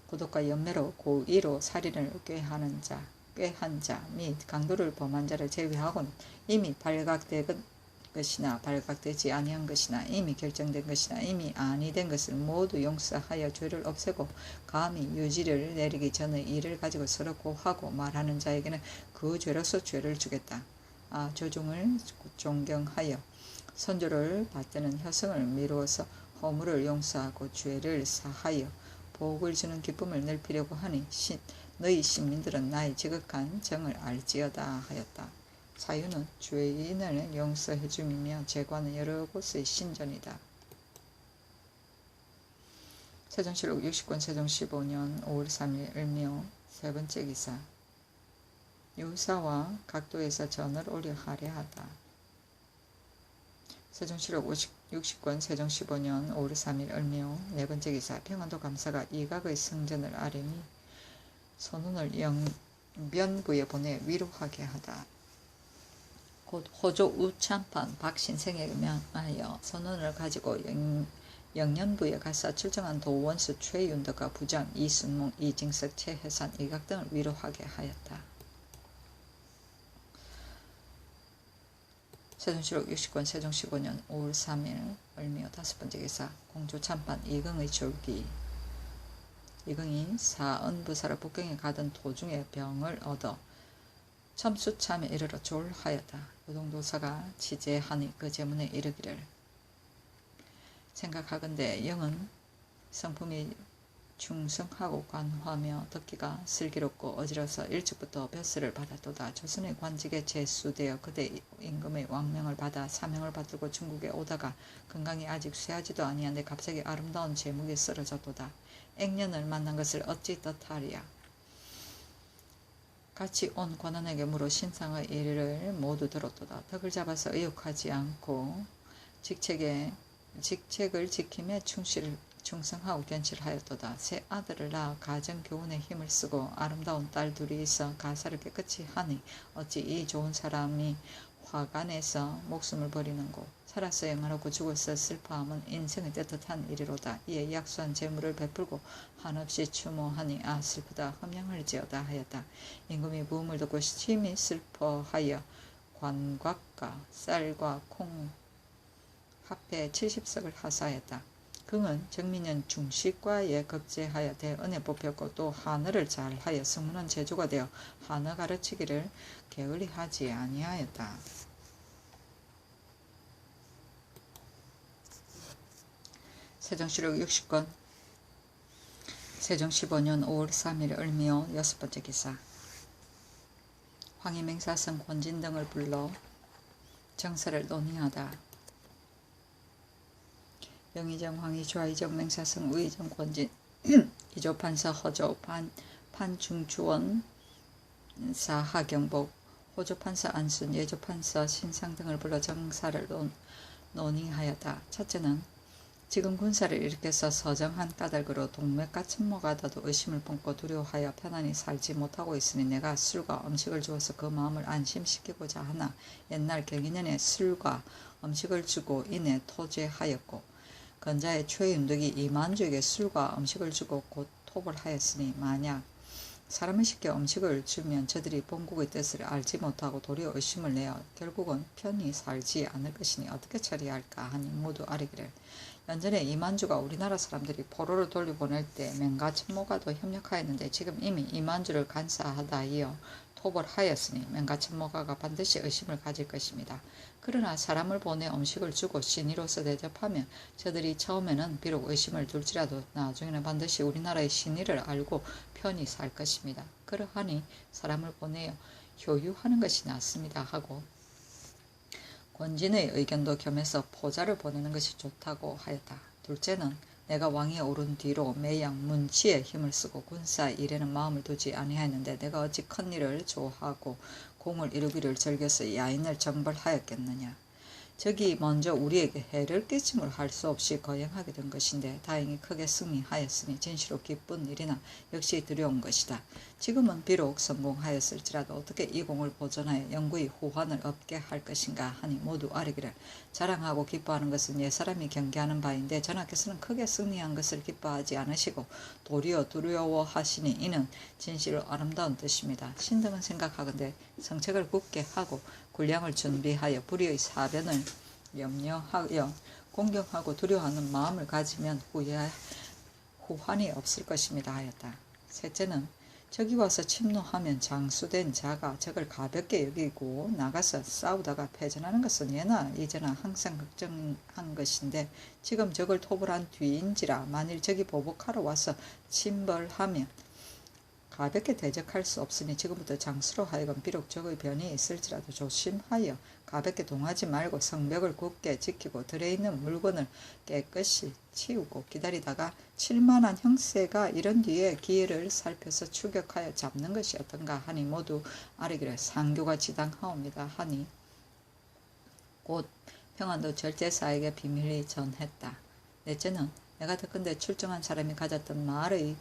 구독과 연매로 고의로 살인을 꾀한 자 및 강도를 범한 자를 제외하고는 이미 발각된 것이나 발각되지 아니한 것이나 이미 결정된 것이나 이미 아니된 것을 모두 용서하여 죄를 없애고 감히 유지를 내리기 전의 일을 가지고 서로 고하고 말하는 자에게는 그 죄로서 죄를 주겠다. 조종을 존경하여 선조를 받드는 혈성을 미루어서 허물을 용서하고 죄를 사하여 복을 주는 기쁨을 넓히려고 하니 너희 신민들은 나의 지극한 정을 알지어다 하였다. 사유는 죄인을 용서해 줌이며 제과는 여러 곳의 신전이다. 세종실록 60권 세종 15년 5월 3일 을묘 세 번째 기사. 유사와 각도에서 전을 오려 하려하다. 세종실록 60권 세종 15년 5월 3일 을묘 네 번째 기사. 평안도 감사가 이각의 성전을 아뢰니 선운을 영변부에 보내 위로하게 하다. 곧 호조 우참판 박신생에게 명하여 선운을 가지고 영년부에 가서 출정한 도원수 최윤덕과 부장 이순몽, 이징석, 최혜산, 이각 등을 위로하게 하였다. 세종실록 60권 세종 15년 5월 3일 을묘 다섯 번째 기사. 공조 참판 이경의 졸기. 이경이 사은부사를 북경에 가던 도중에 병을 얻어 첨수참에 이르러 졸하였다. 요동도사가 지제하니 그 제문에 이르기를 생각하건대 영은 성품이 충성하고 관화하며 듣기가 슬기롭고 어지러서 일찍부터 벼슬을 받았도다. 조선의 관직에 제수되어 그대 임금의 왕명을 받아 사명을 받들고 중국에 오다가 건강이 아직 쇠하지도 아니한데 갑자기 아름다운 제목에 쓰러졌도다. 액년을 만난 것을 어찌 뜻하리야. 같이 온 관원에게 물어 신상의 일을 모두 들었도다. 덕을 잡아서 의욕하지 않고 직책을 지킴에 충성하고 견실하였도다. 새 아들을 낳아 가정교훈에 힘을 쓰고 아름다운 딸 둘이 있어 가사를 깨끗이 하니 어찌 이 좋은 사람이 화관에서 목숨을 버리는고. 살아서 영화롭고 죽어서 슬퍼함은 인생의 떳떳한 일이로다. 이에 약수한 재물을 베풀고 한없이 추모하니 아 슬프다 흠양할지어다 하였다. 임금이 부음을 듣고 심히 슬퍼하여 관곽과 쌀과 콩 합해 70석을 하사했다. 그는 정민년 중식과에 급제하여 대은에 뽑혔고 또 한어를 잘하여 성문은 제조가 되어 한어 가르치기를 게을리하지 아니하였다. 세종실록 60권 세종 15년 5월 3일 을묘 여섯 번째 기사. 황희 맹사성 권진 등을 불러 정사를 논의하다. 영의정 황희 좌의정 맹사성 우의정 권진 이조판서 허조 판중주원 사하경복 호조판서 안순 예조판서 신상 등을 불러 정사를 논의하였다. 첫째는 지금 군사를 일으켜서 서정한 까닭으로 동맥과 침묵하다도 의심을 품고 두려워하여 편안히 살지 못하고 있으니 내가 술과 음식을 주어서 그 마음을 안심시키고자 하나 옛날 경인년에 술과 음식을 주고 이내 토제하였고 건자의 최윤덕이 이만주에게 술과 음식을 주고 곧 톱을 하였으니 만약 사람을 시켜 음식을 주면 저들이 본국의 뜻을 알지 못하고 도리어 의심을 내어 결국은 편히 살지 않을 것이니 어떻게 처리할까 하니 모두 아뢰기를 연전에 이만주가 우리나라 사람들이 포로를 돌려보낼 때 맹가 천모가도 협력하였는데 지금 이미 이만주를 간사하다이어 톱을 하였으니 맹가 천모가가 반드시 의심을 가질 것입니다. 그러나 사람을 보내 음식을 주고 신의로서 대접하면 저들이 처음에는 비록 의심을 둘지라도 나중에는 반드시 우리나라의 신의를 알고 편히 살 것입니다. 그러하니 사람을 보내어 효유하는 것이 낫습니다 하고 권진의 의견도 겸해서 포자를 보내는 것이 좋다고 하였다. 둘째는 내가 왕위에 오른 뒤로 매양 문치에 힘을 쓰고 군사 일에는 마음을 두지 아니하였는데 내가 어찌 큰 일을 좋아하고 공을 이루기를 즐겨서 야인을 정벌하였겠느냐. 적이 먼저 우리에게 해를 끼침을 할 수 없이 거행하게 된 것인데 다행히 크게 승리하였으니 진시로 기쁜 일이나 역시 두려운 것이다. 지금은 비록 성공하였을지라도 어떻게 이 공을 보존하여 영구히 후환을 얻게 할 것인가 하니 모두 아뢰기를 자랑하고 기뻐하는 것은 옛사람이 경계하는 바인데 전하께서는 크게 승리한 것을 기뻐하지 않으시고 도리어 두려워하시니 이는 진실로 아름다운 뜻입니다. 신등은 생각하건대 성책을 굳게 하고 군량을 준비하여 불의의 사변을 염려하여 공경하고 두려워하는 마음을 가지면 후환이 없을 것입니다 하였다. 셋째는 저기 와서 침노하면 장수된 자가 적을 가볍게 여기고 나가서 싸우다가 패전하는 것은 예나 이제나 항상 걱정한 것인데 지금 적을 토벌한 뒤인지라 만일 적이 보복하러 와서 침벌하면 가볍게 대적할 수 없으니 지금부터 장수로 하여금 비록 적의 변이 있을지라도 조심하여 가볍게 동하지 말고 성벽을 굳게 지키고 들에 있는 물건을 깨끗이 치우고 기다리다가 칠만한 형세가 이런 뒤에 기회를 살펴서 추격하여 잡는 것이 어떤가 하니 모두 아뢰기를 상교가 지당하옵니다 하니 곧 평안도 절제사에게 비밀리 전했다. 넷째는 내가 듣건대 출정한 사람이 가졌던 말의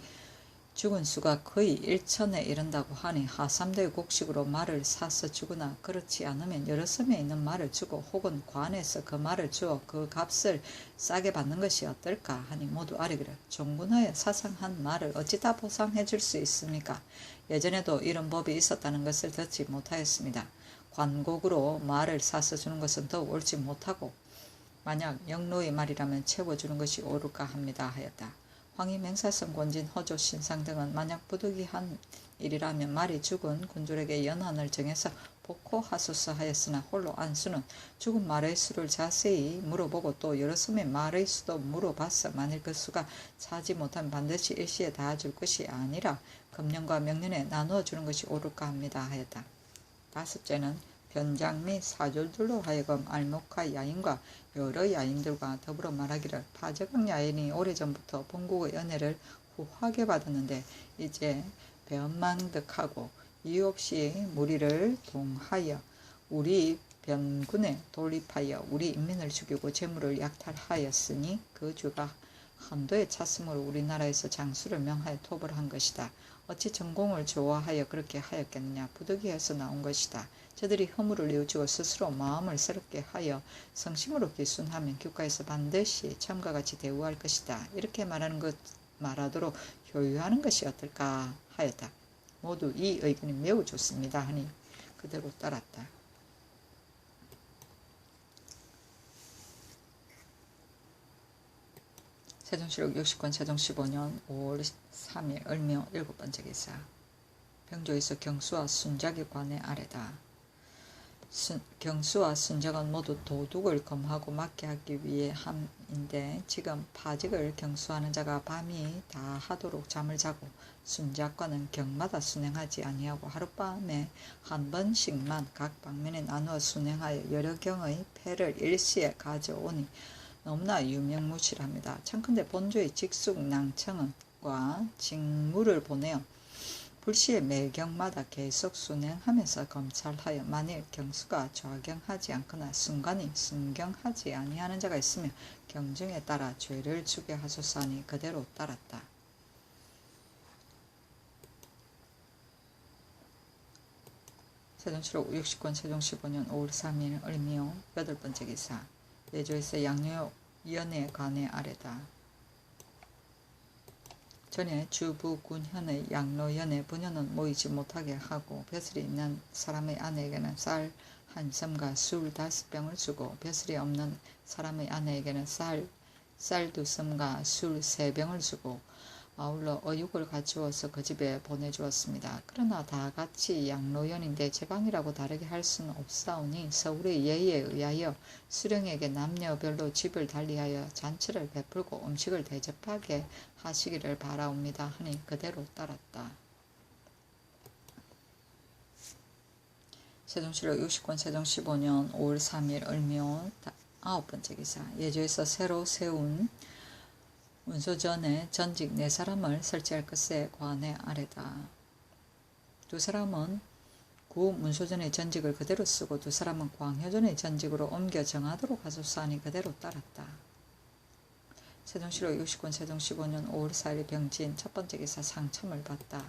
죽은 수가 거의 1천에 이른다고 하니 하삼도의 곡식으로 말을 사서 주거나 그렇지 않으면 여러 섬에 있는 말을 주고 혹은 관에서 그 말을 주어 그 값을 싸게 받는 것이 어떨까 하니 모두 아뢰기를 종군하여 사상한 말을 어찌 다 보상해 줄 수 있습니까? 예전에도 이런 법이 있었다는 것을 듣지 못하였습니다. 관곡으로 말을 사서 주는 것은 더욱 옳지 못하고 만약 영로의 말이라면 채워주는 것이 옳을까 합니다 하였다. 황희 맹사성 권진 허조 신상 등은 만약 부득이한 일이라면 말이 죽은 군졸에게 연한을 정해서 복호하소서 하였으나 홀로 안수는 죽은 말의 수를 자세히 물어보고 또 여러 섬의 말의 수도 물어봤어 만일 그 수가 차지 못하면 반드시 일시에 다 줄 것이 아니라 금년과 명년에 나누어 주는 것이 옳을까 합니다 하였다. 다섯째는 변장 및 사졸들로 하여금 알목하 야인과 여러 야인들과 더불어 말하기를 파저강 야인이 오래전부터 본국의 은혜를 후하게 받았는데 이제 변망득하고 이유 없이 무리를 동하여 우리 변군에 돌입하여 우리 인민을 죽이고 재물을 약탈하였으니 그 주가 한도에 찼으므로 우리나라에서 장수를 명하여 토벌한 것이다. 어찌 전공을 좋아하여 그렇게 하였겠느냐. 부득이해서 나온 것이다. 저들이 허물을 뉘우치고 스스로 마음을 새롭게 하여 성심으로 기순하면 국가에서 반드시 참과 같이 대우할 것이다. 이렇게 말하도록 효유하는 것이 어떨까 하였다. 모두 이 의견이 매우 좋습니다 하니 그대로 따랐다. 세종실록 60권 세종 15년 5월 3일 을묘 7번째 기사. 병조에서 경수와 순작이 관에 아래다. 경수와 순작은 모두 도둑을 검하고 막게 하기 위해 함인데 지금 파직을 경수하는 자가 밤이 다 하도록 잠을 자고 순작과는 경마다 순행하지 아니하고 하룻밤에 한 번씩만 각 방면에 나누어 순행하여 여러 경의 패를 일시에 가져오니 너무나 유명무실합니다. 청컨대 본조의 직숙낭청과 직무를 보내어 불시에 매경마다 계속 순행하면서 검찰하여 만일 경수가 좌경하지 않거나 순간이 순경하지 아니하는 자가 있으면 경중에 따라 죄를 주게 하소서 하니 그대로 따랐다. 세종실록 60권 세종 15년 5월 3일 을미오 8번째 기사. 예조에서 양료연의 관에 아래다. 전에 주부군현의 양로연의 부녀는 모이지 못하게 하고 벼슬이 있는 사람의 아내에게는 쌀 한 섬과 술 5병을 주고 벼슬이 없는 사람의 아내에게는 쌀 2섬과 술 3병을 주고 아울러 어육을 갖추어서 그 집에 보내주었습니다. 그러나 다 같이 양로연인데 제방이라고 다르게 할 수는 없사오니 서울의 예의에 의하여 수령에게 남녀별로 집을 달리하여 잔치를 베풀고 음식을 대접하게 하시기를 바라옵니다 하니 그대로 따랐다. 세종실록 60권 세종 15년 5월 3일 을묘 9번째 기사. 예조에서 새로 세운 문소전에 전직 4사람을 설치할 것에 관에 아래다. 2사람은 구 문소전의 전직을 그대로 쓰고 2사람은 광효전의 전직으로 옮겨 정하도록 하소서 하니 그대로 따랐다. 세종실록 60권 세종 15년 5월 4일 병진 첫번째 기사. 상첨을 받다.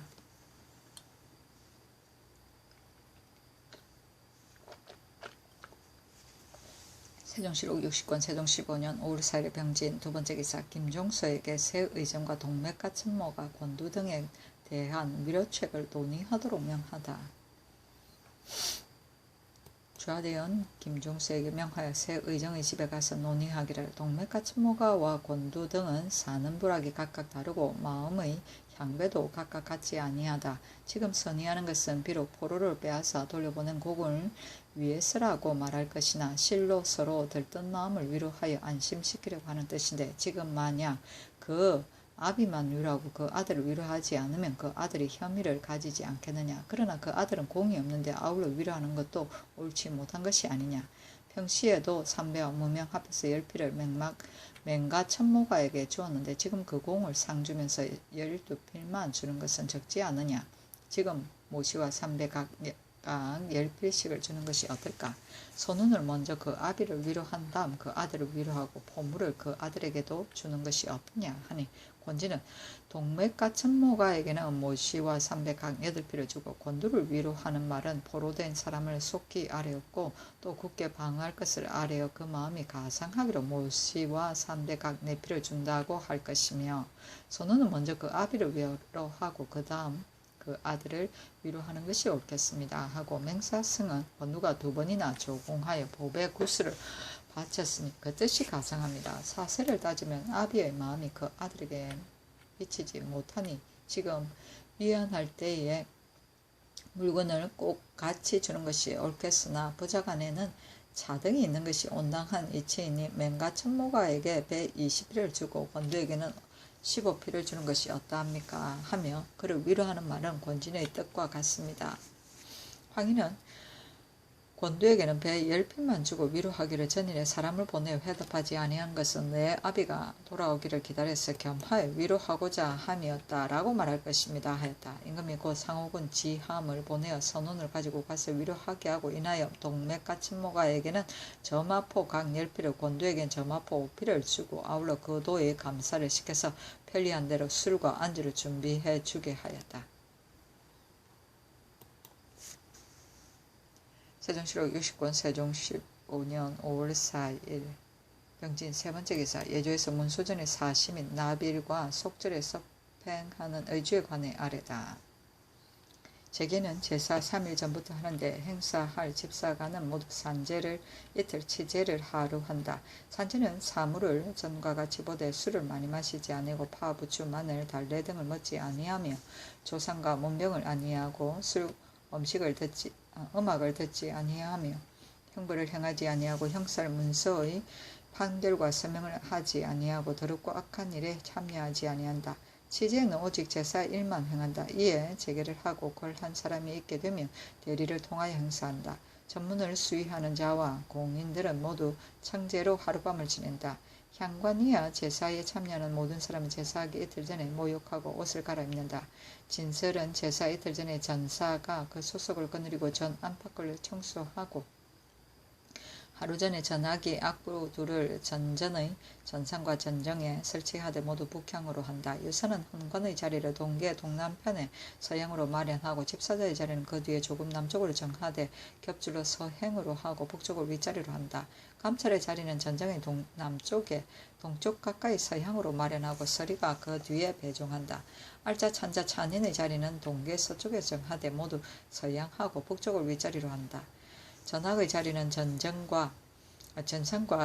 세종실록 60권 세종 15년 5월 4일 병진 두번째 기사. 김종서에게 새 의정과 동맥과 친모가 권두 등에 대한 위로책을 논의하도록 명하다. 주하대원 김종서에게 명하여 새 의정의 집에 가서 논의하기를 동맥과 친모가와 권두 등은 사는 부락이 각각 다르고 마음의 향배도 각각 같지 아니하다. 지금 선의하는 것은 비록 포로를 빼앗아 돌려보낸 곡을 위해서라고 말할 것이나 실로 서로 들뜬 마음을 위로하여 안심시키려고 하는 뜻인데, 지금 만약 그 아비만 위로하고 그 아들을 위로하지 않으면 그 아들이 혐의를 가지지 않겠느냐. 그러나 그 아들은 공이 없는데 아울러 위로하는 것도 옳지 못한 것이 아니냐. 평시에도 삼배와 무명 합해서 10필을 맹가 천모가에게 주었는데 지금 그 공을 상주면서 12필만 주는 것은 적지 않느냐. 지금 모시와 삼배 각 10필씩을 주는 것이 어떨까. 손운을 먼저 그 아비를 위로한 다음 그 아들을 위로하고 포물을 그 아들에게도 주는 것이 어떠냐 하니, 권지는 동맥과 천모가에게는 모시와 삼배 각 8필을 주고 권두를 위로하는 말은 포로된 사람을 속기 아뢰었고 또 굳게 방어할 것을 아뢰어 그 마음이 가상하기로 모시와 삼배 각 4필을 준다고 할 것이며, 손운은 먼저 그 아비를 위로하고 그 다음 그 아들을 위로하는 것이 옳겠습니다 하고, 맹사승은 권두가 2번이나 조공하여 보배 구슬을 바쳤으니 그 뜻이 가상합니다. 사세를 따지면 아비의 마음이 그 아들에게 미치지 못하니 지금 미안할 때에 물건을 꼭 같이 주는 것이 옳겠으나 부자간에는 차등이 있는 것이 온당한 이치이니 맹가 천모가에게 배 20필을 주고 권두에게는 15필을 주는 것이 어떠합니까 하며 그를 위로하는 말은 권진의 뜻과 같습니다. 황희는 권두에게는 배 10필만 주고 위로하기를 전일에 사람을 보내 회답하지 아니한 것은 내 아비가 돌아오기를 기다려서 겸하여 위로하고자 함이었다라고 말할 것입니다 하였다. 임금이 곧 상옥은 지함을 보내어 선원을 가지고 가서 위로하게 하고, 인하여 동맥과 친모가에게는 점화포 각 10필을 권두에게는 점화포 5필을 주고 아울러 그 도에 감사를 시켜서 편리한 대로 술과 안주를 준비해 주게 하였다. 세종실록 60권 세종 15년 5월 4일 병진 세 번째 기사. 예조에서 문소전의 사시 및 나빌과 속절에 서팽하는 의주에 관해 아래다. 제게는 제사 3일 전부터 하는데 행사할 집사가는 모두 산제를 이틀, 치제를 하루 한다. 산제는 사물을 전과 같이 보되 술을 많이 마시지 아니하고 파, 부추, 마늘, 달래 등을 먹지 아니하며 조상과 문병을 아니하고 음악을 듣지 아니하며 형벌을 행하지 아니하고 형살 문서의 판결과 서명을 하지 아니하고 더럽고 악한 일에 참여하지 아니한다. 치제는 오직 제사 일만 행한다. 이에 재개를 하고 걸한 사람이 있게 되면 대리를 통하여 행사한다. 전문을 수의하는 자와 공인들은 모두 청제로 하룻밤을 지낸다. 향관이야 제사에 참여하는 모든 사람은 제사하기 이틀 전에 모욕하고 옷을 갈아입는다. 진설은 제사 이틀 전에 전사가 그 소속을 거느리고 전 안팎을 청소하고 하루 전에 전하기 악부들을 전전의 전상과 전정에 설치하되 모두 북향으로 한다. 유사는 헌관의 자리를 동계 동남편에 서양으로 마련하고 집사자의 자리는 그 뒤에 조금 남쪽으로 정하되 겹줄로 서행으로 하고 북쪽을 윗자리로 한다. 감찰의 자리는 전정의 남쪽에 동쪽 가까이 서향으로 마련하고 서리가 그 뒤에 배종한다. 알자 찬자 찬인의 자리는 동계 서쪽에 정하되 모두 서양하고 북쪽을 윗자리로 한다. 전학의 자리는 전상과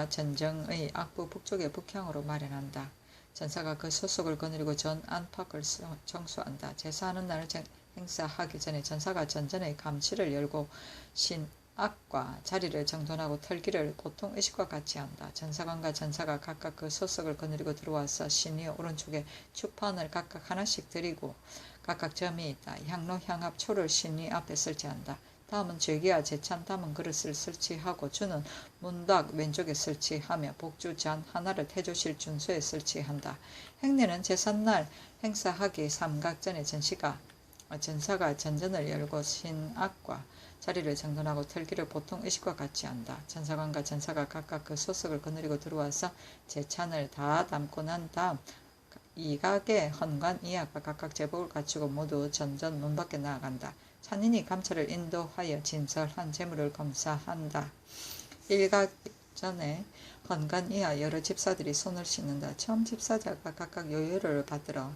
전정의 악부 북쪽의 북향으로 마련한다. 전사가 그 소속을 거느리고 전 안팎을 청소한다. 제사하는 날을 행사하기 전에 전사가 전전의 감치를 열고 신악과 자리를 정돈하고 털기를 보통 의식과 같이 한다. 전사관과 전사가 각각 그 소속을 거느리고 들어와서 신이 오른쪽에 추판을 각각 하나씩 드리고 각각 점이 있다. 향로 향합 초를 신이 앞에 설치한다. 다음은 죄기와 제찬 담은 그릇을 설치하고 주는 문닭 왼쪽에 설치하며 복주 잔 하나를 태조실 준소에 설치한다. 행례는 제삿날 행사하기 삼각전에 전사가 전전을 열고 신악과 자리를 정돈하고 털기를 보통 의식과 같이 한다. 전사관과 전사가 각각 그 소속을 거느리고 들어와서 제찬을 다 담고 난 다음 이각의 헌관 이하가 각각 제복을 갖추고 모두 전전 문 밖에 나아간다. 찬인이 감찰을 인도하여 진설한 재물을 검사한다. 일각 전에 헌관 이하 여러 집사들이 손을 씻는다. 처음 집사자가 각각 요요를 받들어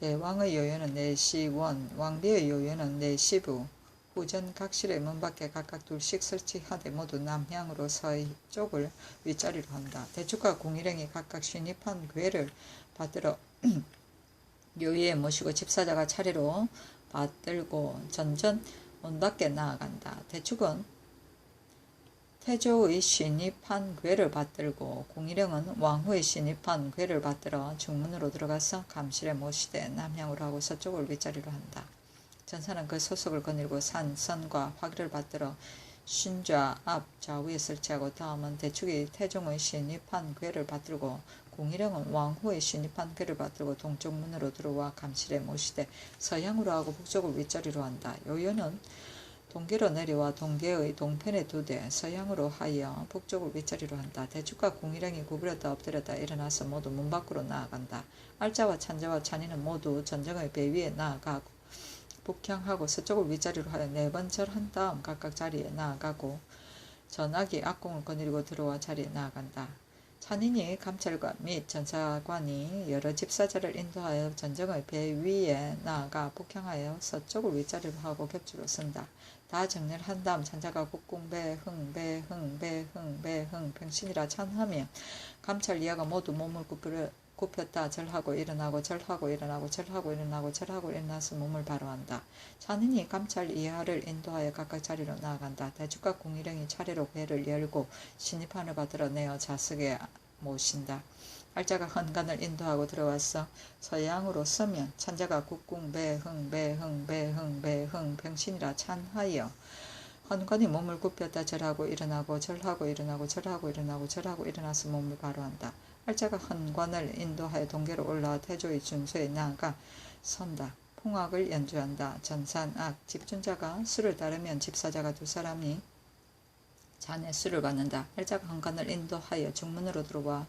대왕의 요요는 4시원, 왕비의 요요는 4시부, 후전 각실의 문 밖에 각각 둘씩 설치하되 모두 남향으로 서쪽을 윗자리로 한다. 대축과 공일행이 각각 신입한 궤를 받들어 요의에 모시고 집사자가 차례로 받들고 전전 문 밖에 나아간다. 대축은 태조의 신입한 궤를 받들고 공일영은 왕후의 신입한 궤를 받들어 중문으로 들어가서 감실에 모시되 남향으로 하고 서쪽을 윗자리로 한다. 전사는 그 소속을 거닐고 산, 선과 화기를 받들어 신좌 앞 좌우에 설치하고 다음은 대축이 태종의 신입한 궤를 받들고 공일영은 왕후의 신입한 궤를 받들고 동쪽 문으로 들어와 감실에 모시되 서향으로 하고 북쪽을 윗자리로 한다. 요요는 동계로 내려와 동계의 동편에 두되 서향으로 하여 북쪽을 윗자리로 한다. 대축과 공일영이 구부렸다 엎드렸다 일어나서 모두 문 밖으로 나아간다. 알자와 찬자와 찬이는 모두 전정의 배 위에 나아가고 북향하고 서쪽을 윗자리로 하여 4번 절한 다음 각각 자리에 나아가고 전악이 악공을 거느리고 들어와 자리에 나아간다. 찬인이 감찰관 및 전사관이 여러 집사자를 인도하여 전정의 배 위에 나아가 북향하여 서쪽을 윗자리로 하고 격주로 선다. 다 정렬을 한 다음 찬자가 국궁배 흥 병신이라 찬하며 감찰 이하가 모두 몸을 굽혔다 절하고 일어나고 절하고 일어나고 절하고 일어나고 절하고 일어나서 몸을 바로한다. 찬인이 감찰 이하를 인도하여 각각 자리로 나아간다. 대축과 공일영이 차례로 배를 열고 신입판을 받들어 내어 좌석에 모신다. 알자가 헌관을 인도하고 들어와서 서양으로 서면 찬자가 국궁배 흥 병신이라 찬하여 헌관이 몸을 굽혔다 절하고 일어나고 절하고 일어나고 절하고 일어나고 절하고 일어나서 몸을 바로한다. 알자가 헌관을 인도하여 동계로 올라와 태조의 준소에 나아가 선다. 풍악을 연주한다. 전산악 집준자가 수를 따르면 집사자가 2사람이 잔에 수를 받는다. 알자가 헌관을 인도하여 중문으로 들어와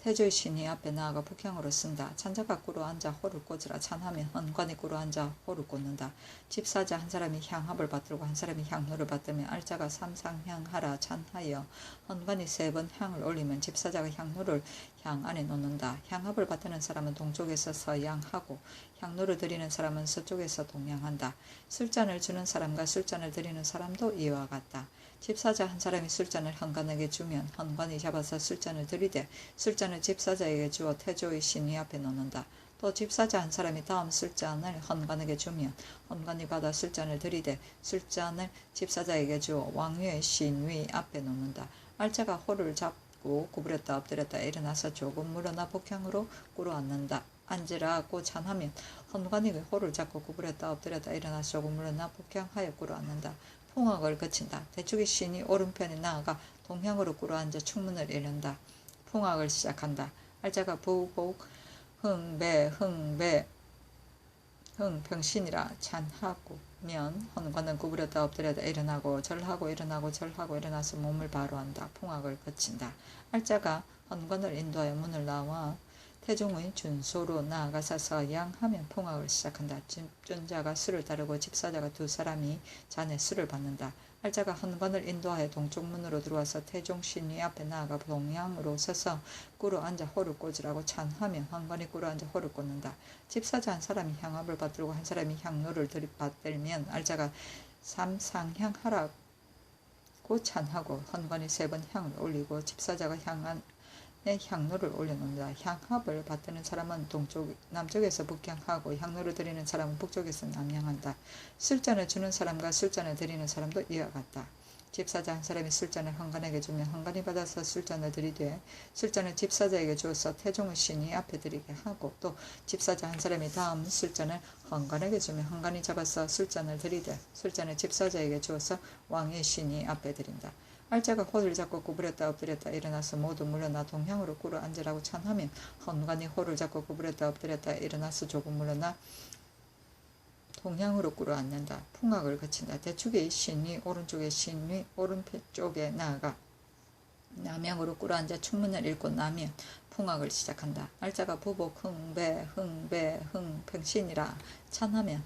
태조의 신이 앞에 나아가 북향으로 쓴다. 찬자가 꿇어 앉아 호를 꽂으라 찬하면 헌관이 꿇어 앉아 호를 꽂는다. 집사자 한 사람이 향합을 받들고 한 사람이 향로를 받들면 알자가 삼상향하라 찬하여 헌관이 3번 향을 올리면 집사자가 향로를 향 안에 놓는다. 향합을 받드는 사람은 동쪽에서 서양하고 향로를 드리는 사람은 서쪽에서 동양한다. 술잔을 주는 사람과 술잔을 드리는 사람도 이와 같다. 집사자 한 사람이 술잔을 헌관에게 주면 헌관이 잡아서 술잔을 들이되 술잔을 집사자에게 주어 태조의 신이 앞에 놓는다. 또 집사자 한 사람이 다음 술잔을 헌관에게 주면 헌관이 받아 술잔을 들이되 술잔을 집사자에게 주어 왕위의 신위 앞에 놓는다. 알자가 호를 잡고 구부렸다 엎드렸다 일어나서 조금 물러나 북향으로 꿇어앉는다. 앉으라고 찬하면 헌관이 호를 잡고 구부렸다 엎드렸다 일어나서 조금 물러나 북향하여 꿇어앉는다. 풍악을 거친다. 대축의 신이 오른편에 나아가 동향으로 꿇어앉아 충문을 이른다. 풍악을 시작한다. 알자가 부복 흥병신이라 찬하고면 헌관은 구부렸다 엎드렸다 일어나고 절하고 일어나고 절하고 일어나서 몸을 바로한다. 풍악을 거친다. 알자가 헌관을 인도하여 문을 나와 태종의 준소로 나아가서 서양하면 풍악을 시작한다. 집준자가 수를 따르고 집사자가 2사람이 잔에 수를 받는다. 알자가 헌관을 인도하여 동쪽 문으로 들어와서 태종 신위 앞에 나아가 동양으로 서서 꿇어 앉아 호를 꽂으라고 찬하면 헌관이 꿇어 앉아 호를 꽂는다. 집사자 한 사람이 향합을 받들고 한 사람이 향로를 들이받들면 알자가 삼상향하라고 찬하고 헌관이 3번 향을 올리고 집사자가 향로를 올려놓는다. 향합을 받드는 사람은 남쪽에서 북향하고 향로를 드리는 사람은 북쪽에서 남향한다. 술잔을 주는 사람과 술잔을 드리는 사람도 이와 같다. 집사자 한 사람이 술잔을 헌관에게 주면 헌관이 받아서 술잔을 들이되 술잔을 집사자에게 주어서 태종의 신이 앞에 드리게 하고 또 집사자 한 사람이 다음 술잔을 헌관에게 주면 헌관이 잡아서 술잔을 들이되 술잔을 집사자에게 주어서 왕의 신이 앞에 드린다. 알자가 호를 잡고 구부렸다 엎드렸다 일어나서 모두 물러나 동향으로 꿇어 앉으라고 찬하면 헌관이 호를 잡고 구부렸다 엎드렸다 일어나서 조금 물러나 동향으로 꿇어 앉는다. 풍악을 거친다. 대축의 신이 오른쪽의 신위 오른쪽에 나아가 남향으로 꿇어 앉아 충문을 읽고 나면 풍악을 시작한다. 알자가 부복 흥병신이라 찬하면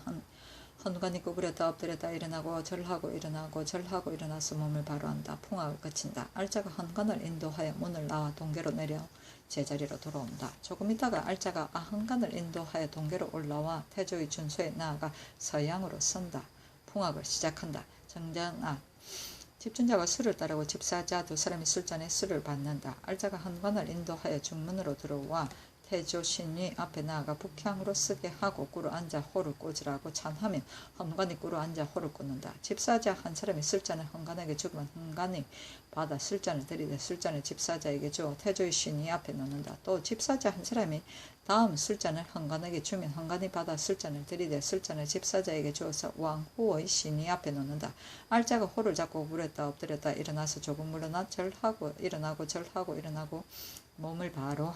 헌관이 구부렸다 엎드렸다 일어나고 절하고 일어나고 절하고 일어나서 몸을 바로한다. 풍악을 거친다. 알자가 헌관을 인도하여 문을 나와 동계로 내려 제자리로 돌아온다. 조금 있다가 알자가 헌관을 인도하여 동계로 올라와 태조의 준소에 나아가 서양으로 선다. 풍악을 시작한다. 정장악 집준자가 수를 따르고 집사자 2사람이 술잔에 수를 받는다. 알자가 헌관을 인도하여 중문으로 들어와 태조 신위 앞에 나아가 북향으로 쓰게 하고 꿇어 앉아 호를 꽂으라고 찬하면 험간이 꿇어 앉아 호를 꽂는다. 집사자 한 사람이 술잔을 험간에게 주면 험간이 받아 술잔을 들이대 술잔을 집사자에게 주어 태조의 신위 앞에 놓는다. 또 집사자 한 사람이 다음 술잔을 험간에게 주면 험간이 받아 술잔을 들이대 술잔을 집사자에게 주어서 왕후의 신위 앞에 놓는다. 알자가 호를 잡고 물었다 엎드렸다 일어나서 조금 물러나 절하고 일어나고 절하고 일어나고 몸을 바로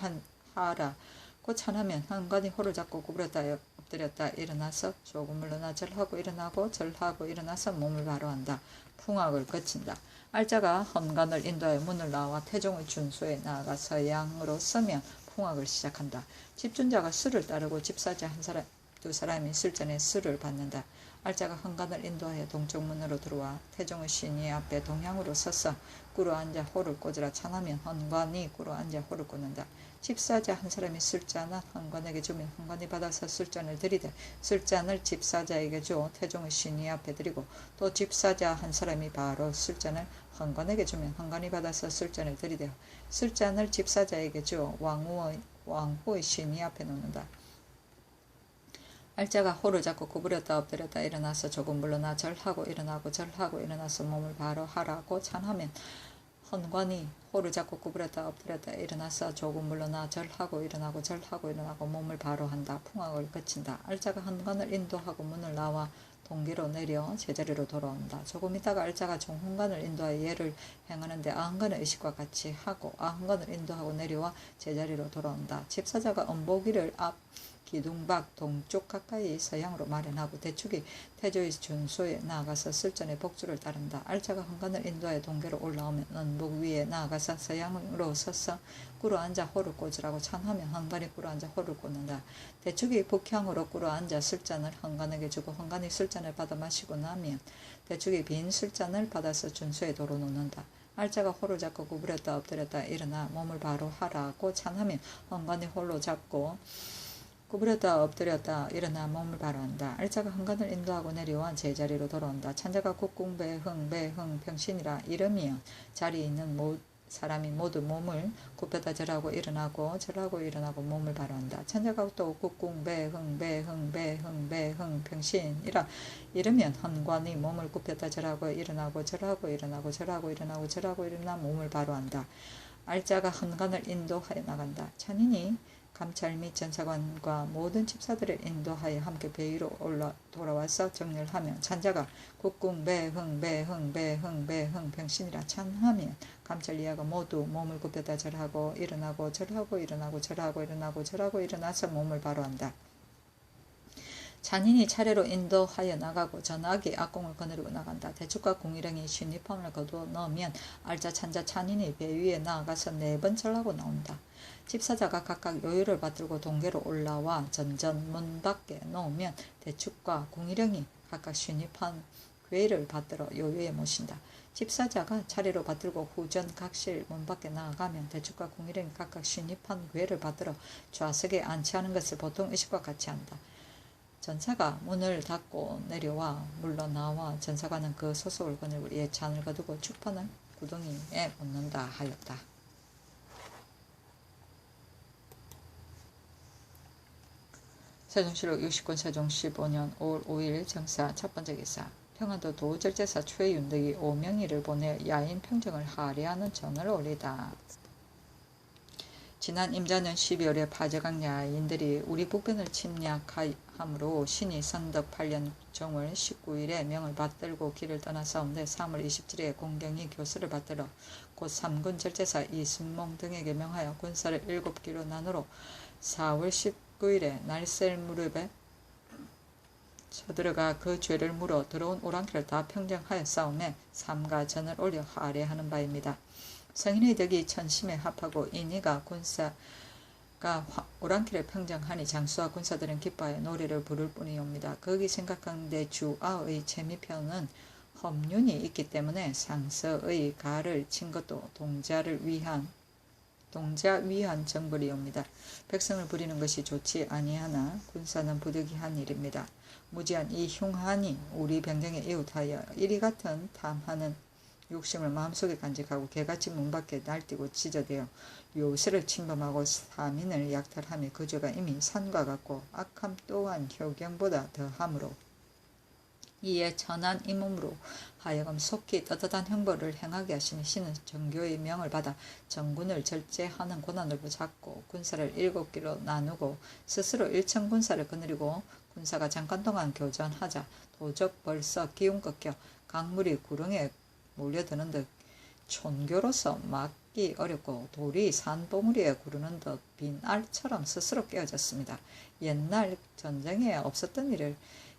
하라고 찬하면 험간이 호를 잡고 구부렸다 엎드렸다 일어나서 조금 물러나 절하고 일어나고 절하고 일어나서 몸을 바로 한다. 풍악을 거친다. 알자가 험간을 인도하여 문을 나와 태종의 준소에 나아가 서양으로 서면 풍악을 시작한다. 집준자가 술을 따르고 집사자 한 사람 두 사람이 술잔에 술을 받는다. 알자가 험간을 인도하여 동쪽 문으로 들어와 태종의 신위 앞에 동향으로 서서 꿇어 앉아 호를 꽂으라 찬하면 험간이 꿇어 앉아 호를 꽂는다. 집사자 한 사람이 술잔을 험간에게 주면 험간이 받아서 술잔을 들이대 술잔을 집사자에게 주어 태종의 신위 앞에 드리고 또 집사자 한 사람이 바로 술잔을 험간에게 주면 험간이 받아서 술잔을 들이대 술잔을 집사자에게 주어 왕후의 신위 앞에 놓는다. 알자가 호를 잡고 구부렸다 엎드렸다 일어나서 조금 물러나 절하고 일어나고 절하고 일어나서 몸을 바로 하라고 찬하면 험간이 호를 잡고 구부렸다 엎드렸다 일어나서 조금 물러나 절하고 일어나고 절하고 일어나고 몸을 바로 한다. 풍악을 거친다. 알자가 험간을 인도하고 문을 나와 동기로 내려 제자리로 돌아온다. 조금 있다가 알자가 종훈간을 인도하여 예를 행하는데 아흔간의 의식과 같이 하고 아흔간을 인도하고 내려와 제자리로 돌아온다. 집사자가 엄보기를 앞 기둥밖 동쪽 가까이 서양으로 마련하고 대축이 태조의 준소에 나아가서 술잔의 복주를 따른다. 알자가 험간을 인도하여 동계로 올라오면 은복 위에 나아가서 서양으로 서서 꿇어 앉아 호를 꽂으라고 찬하면 험간이 꿇어 앉아 호를 꽂는다. 대축이 북향으로 꿇어 앉아 술잔을 험간에게 주고 험간이 술잔을 받아 마시고 나면 대축이 빈 술잔을 받아서 준소에 도로 놓는다. 알자가 호를 잡고 구부렸다 엎드렸다 일어나 몸을 바로 하라고 찬하면 험간이 홀로 잡고 구부렸다 엎드렸다 일어나 몸을 바로 한다. 알자가 험간을 인도하고 내려와 제자리로 돌아온다. 찬자가 국궁배흥 병신이라 이름이여 자리에 있는 사람이 모두 몸을 굽혀다 절하고 일어나고 절하고 일어나고 몸을 바로 한다. 찬자가 또 국궁배흥 병신이라 이르면 험관이 몸을 굽혔다 절하고 일어나고 절하고 일어나고 절하고 일어나고 절하고 일어나 몸을 바로 한다. 알자가 험간을 인도하여 나간다. 찬인이 감찰 및 전사관과 모든 집사들을 인도하여 함께 배 위로 돌아와서 정리를 하며 찬자가 국궁배흥 병신이라 찬하면 감찰 이하가 모두 몸을 굽혀다 절하고 일어나고 절하고 일어나고 절하고 일어나고 절하고 일어나서 몸을 바로 한다. 잔인이 차례로 인도하여 나가고 전하기 악공을 거느리고 나간다. 대축과 공일행이 신입함을 거두어 넣으면 알자 찬자 찬인이 배 위에 나아가서 4번 절하고 나온다. 집사자가 각각 요요를 받들고 동계로 올라와 전전 문 밖에 놓으면 대축과 공일행이 각각 신입한 괴를 받들어 요요에 모신다. 집사자가 차례로 받들고 후전 각실 문 밖에 나아가면 대축과 공일행이 각각 신입한 괴를 받들어 좌석에 안치하는 것을 보통 의식과 같이 한다. 전사가 문을 닫고 내려와 물러나와 전사관은 그 소속을 거느리고 이에 잔을 거두고 축판을 구덩이에 꽂는다 하였다. 세종실록 60권 세종 15년 5월 5일 정사 첫 번째 기사. 평안도 도절제사 최윤덕이 오명희를 보내 야인 평정을 하례하는 전을 올리다. 지난 임자년 12월에 파저강 야인들이 우리 북변을 침략함으로 신이 선덕 8년 정월 19일에 명을 받들고 길을 떠나사온데 3월 27일에 공경이 교수를 받들어 곧 3군 절제사 이순몽 등에게 명하여 군사를 7기로 나누어 4월 19일에 날셀 무렵에 쳐들어가 그 죄를 물어 들어온 오랑캐를 다 평정하여 싸움에 삼가 전을 올려 하례하는 바입니다. 성인의 덕이 천심에 합하고 인이가 군사가 오랑캐를 평정하니 장수와 군사들은 기뻐하여 노래를 부를 뿐이옵니다. 거기 생각한데 주아의 재미편은 험륜이 있기 때문에 상서의 가를 친 것도 동자 위한 정벌이옵니다. 백성을 부리는 것이 좋지 아니하나 군사는 부득이한 일입니다. 무지한 이 흉한이 우리 병정에 이웃하여 이리 같은 탐하는 욕심을 마음속에 간직하고 개같이 문 밖에 날뛰고 찢어대어 요새를 침범하고 사민을 약탈하며 그 죄가 이미 산과 같고 악함 또한 효경보다 더하므로 이에 천한 이 몸으로 하여금 속히 떳떳한 형벌을 행하게 하시니 신은 정교의 명을 받아 정군을 절제하는 고난을 붙잡고 군사를 7기로 나누고 스스로 1천 군사를 거느리고 군사가 잠깐 동안 교전하자 도적 벌써 기운 꺾여 강물이 구렁에 몰려드는 듯 촌교로서 막기 어렵고 돌이 산봉우리에 구르는 듯 빈 알처럼 스스로 깨어졌습니다. 옛날 전쟁에 없었던 일을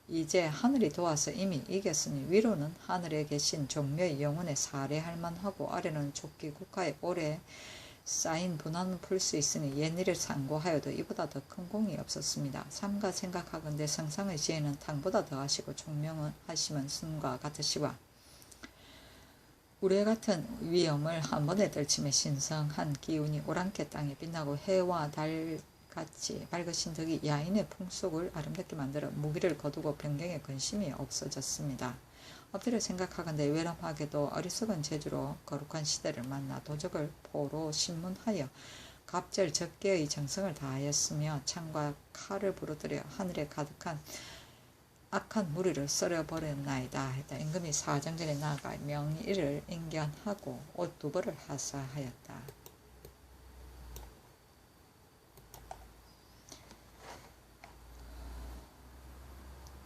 이제 하늘이 도와서 이미 이겼으니 위로는 하늘에 계신 종묘의 영혼에 살해할 만하고 아래는 족기 국가에 오래 쌓인 분한을 풀 수 있으니 옛일을 상고하여도 이보다 더 큰 공이 없었습니다. 삼가 생각하건대 성상의 지혜는 탕보다 더하시고 총명은 하심은 순과 같으시와 우레 같은 위험을 한 번에 떨치며 신성한 기운이 오랑캐 땅에 빛나고 해와 달같이 밝으신 덕이 야인의 풍속을 아름답게 만들어 무기를 거두고 변경의 근심이 없어졌습니다. 엎드려 생각하건대 외람하게도 어리석은 재주로 거룩한 시대를 만나 도적을 포로 신문하여 갑절 적개의 정성을 다하였으며 창과 칼을 부러뜨려 하늘에 가득한 악한 무리를 썰어버렸나이다 했다. 임금이 사정전에 나아가 명의를 인견하고 옷 2벌을 하사하였다.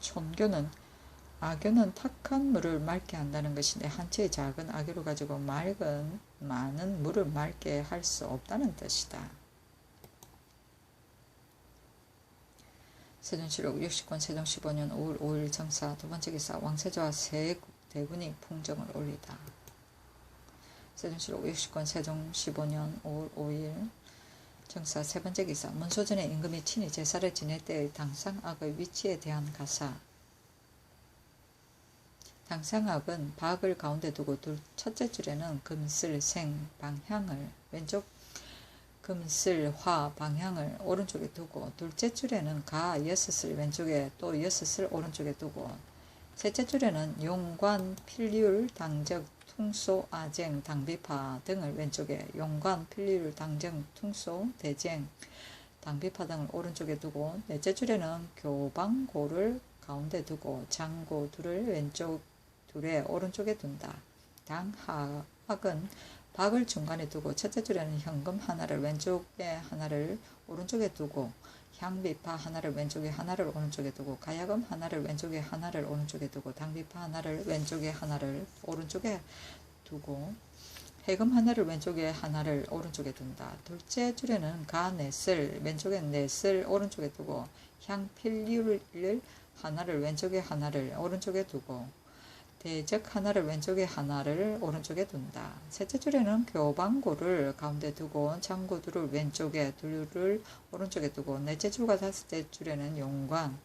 촌교는 악교는 탁한 물을 맑게 한다는 것인데 한 채의 작은 악교를 가지고 많은 물을 맑게 할 수 없다는 뜻이다. 세종실록 60권 세종 15년 5월 5일 정사 두번째 기사 왕세자와 대군이 풍정을 올리다. 세종실록 60권 세종 15년 5월 5일 정사 세번째 기사 문소전의 임금이 친히 제사를 지낼 때의 당상악의 위치에 대한 가사. 당상악은 박을 가운데 두고 첫째 줄에는 금슬 생 방향을 왼쪽 금슬 화 방향을 오른쪽에 두고 둘째 줄에는 가 여섯을 왼쪽에 또 여섯을 오른쪽에 두고 셋째 줄에는 용관 필률 당적 퉁소 아쟁 당비파 등을 왼쪽에 용관 필률 당정 퉁소 대쟁 당비파 등을 오른쪽에 두고 넷째 줄에는 교방고를 가운데 두고 장고 둘을 왼쪽 둘에 오른쪽에 둔다. 당하악은 박을 중간에 두고 첫째 줄에는 현금 하나를 왼쪽에 하나를 오른쪽에 두고 향비파 하나를 왼쪽에 하나를 오른쪽에 두고 가야금 하나를 왼쪽에 하나를 오른쪽에 두고 당비파 하나를 왼쪽에 하나를 오른쪽에 두고 해금 하나를 왼쪽에 하나를 오른쪽에 둔다. 둘째 줄에는 가 넷을 왼쪽에 넷을 오른쪽에 두고 향필률을 하나를 왼쪽에 하나를 오른쪽에 두고 대적 하나를 왼쪽에 하나를 오른쪽에 둔다. 셋째 줄에는 교방고를 가운데 두고 장고 둘을 왼쪽에 둘을 오른쪽에 두고 넷째 줄과 다섯째 줄에는 용관,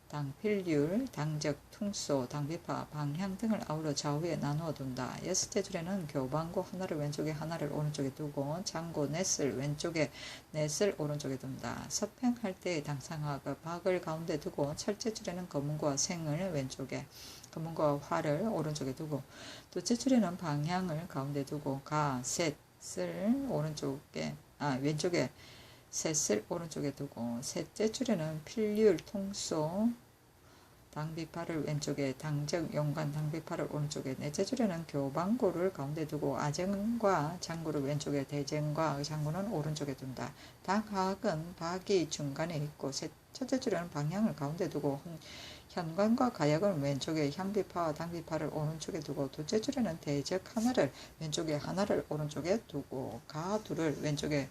당필률, 당적, 퉁소, 당비파, 방향 등을 아우러 좌우에 나누어 둔다. 여섯째 줄에는 교방고 하나를 왼쪽에 하나를 오른쪽에 두고 장고 넷을 왼쪽에 넷을 오른쪽에 둔다. 서평할 때의 당상하가 박을 가운데 두고 첫째 줄에는 검은고와 생을 왼쪽에 검은고와 화를 오른쪽에 두고 둘째 줄에는 방향을 가운데 두고 가, 셋을 왼쪽에 셋을 오른쪽에 두고 셋째 줄에는 필률, 통소, 당비파를 왼쪽에 당적, 용관, 당비파를 오른쪽에 넷째 줄에는 교방고를 가운데 두고 아쟁과 장구를 왼쪽에 대쟁과 장구는 오른쪽에 둔다. 당하악은 박이 중간에 있고 첫째 줄에는 방향을 가운데 두고 현관과 가역은 왼쪽에 향비파와 당비파를 오른쪽에 두고 둘째 줄에는 대적 하나를 왼쪽에 하나를 오른쪽에 두고 가 둘을 왼쪽에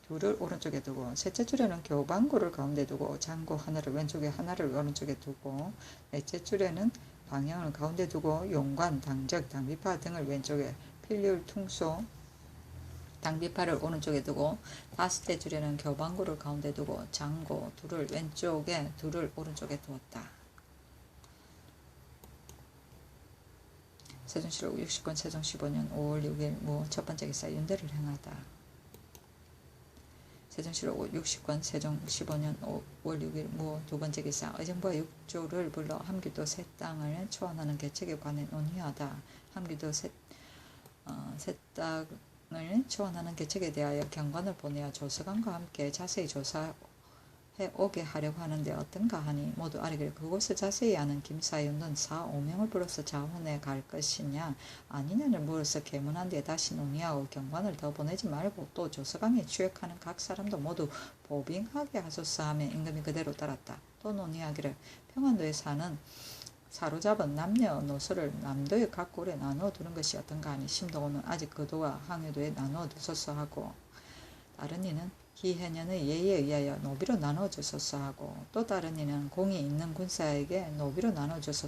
둘을 오른쪽에 두고 셋째 줄에는 교방구를 가운데 두고 장구 하나를 왼쪽에 하나를 오른쪽에 두고 넷째 줄에는 방향을 가운데 두고 용관, 당적, 당비파 등을 왼쪽에 필률, 퉁소, 당비파를 오른쪽에 두고 다섯째 줄에는 교방구를 가운데 두고 장고 둘을 왼쪽에 둘을 오른쪽에 두었다. 세종실록 60권 세종 15년 5월 6일 무 첫번째 기사 윤대를 행하다. 세종시로 60권 세종 15년 5월 6일 무 두 번째 기사 의정부와 육조를 불러 함기도 새 땅을 초안하는 계책에 관해 논의하다. 함기도 새 땅을 초안하는 계책에 대하여 경관을 보내어 조서관과 함께 자세히 조사해 오게 하려고 하는데 어떤가 하니 모두 아뢰기를 그곳을 자세히 아는 김사윤은 4-5명을 불러서 자원해 갈 것이냐 아니냐를 물어서 계문한 뒤에 다시 논의하고 경관을 더 보내지 말고 또 조서관에 취획하는 각 사람도 모두 보빙하게 하소서 하며 임금이 그대로 따랐다. 또 논의하기를 평안도에 사는 사로잡은 남녀노소를 남도의 각 골에 나누어 두는 것이 어떤가 하니 심동호는 아직 그도와 항해도에 나누어 두소서 하고 다른 이는 기해년의 예의에 의하여 노비로 나누어 주소서 하고 또 다른 이는 공이 있는 군사에게 노비로 나누어 주소서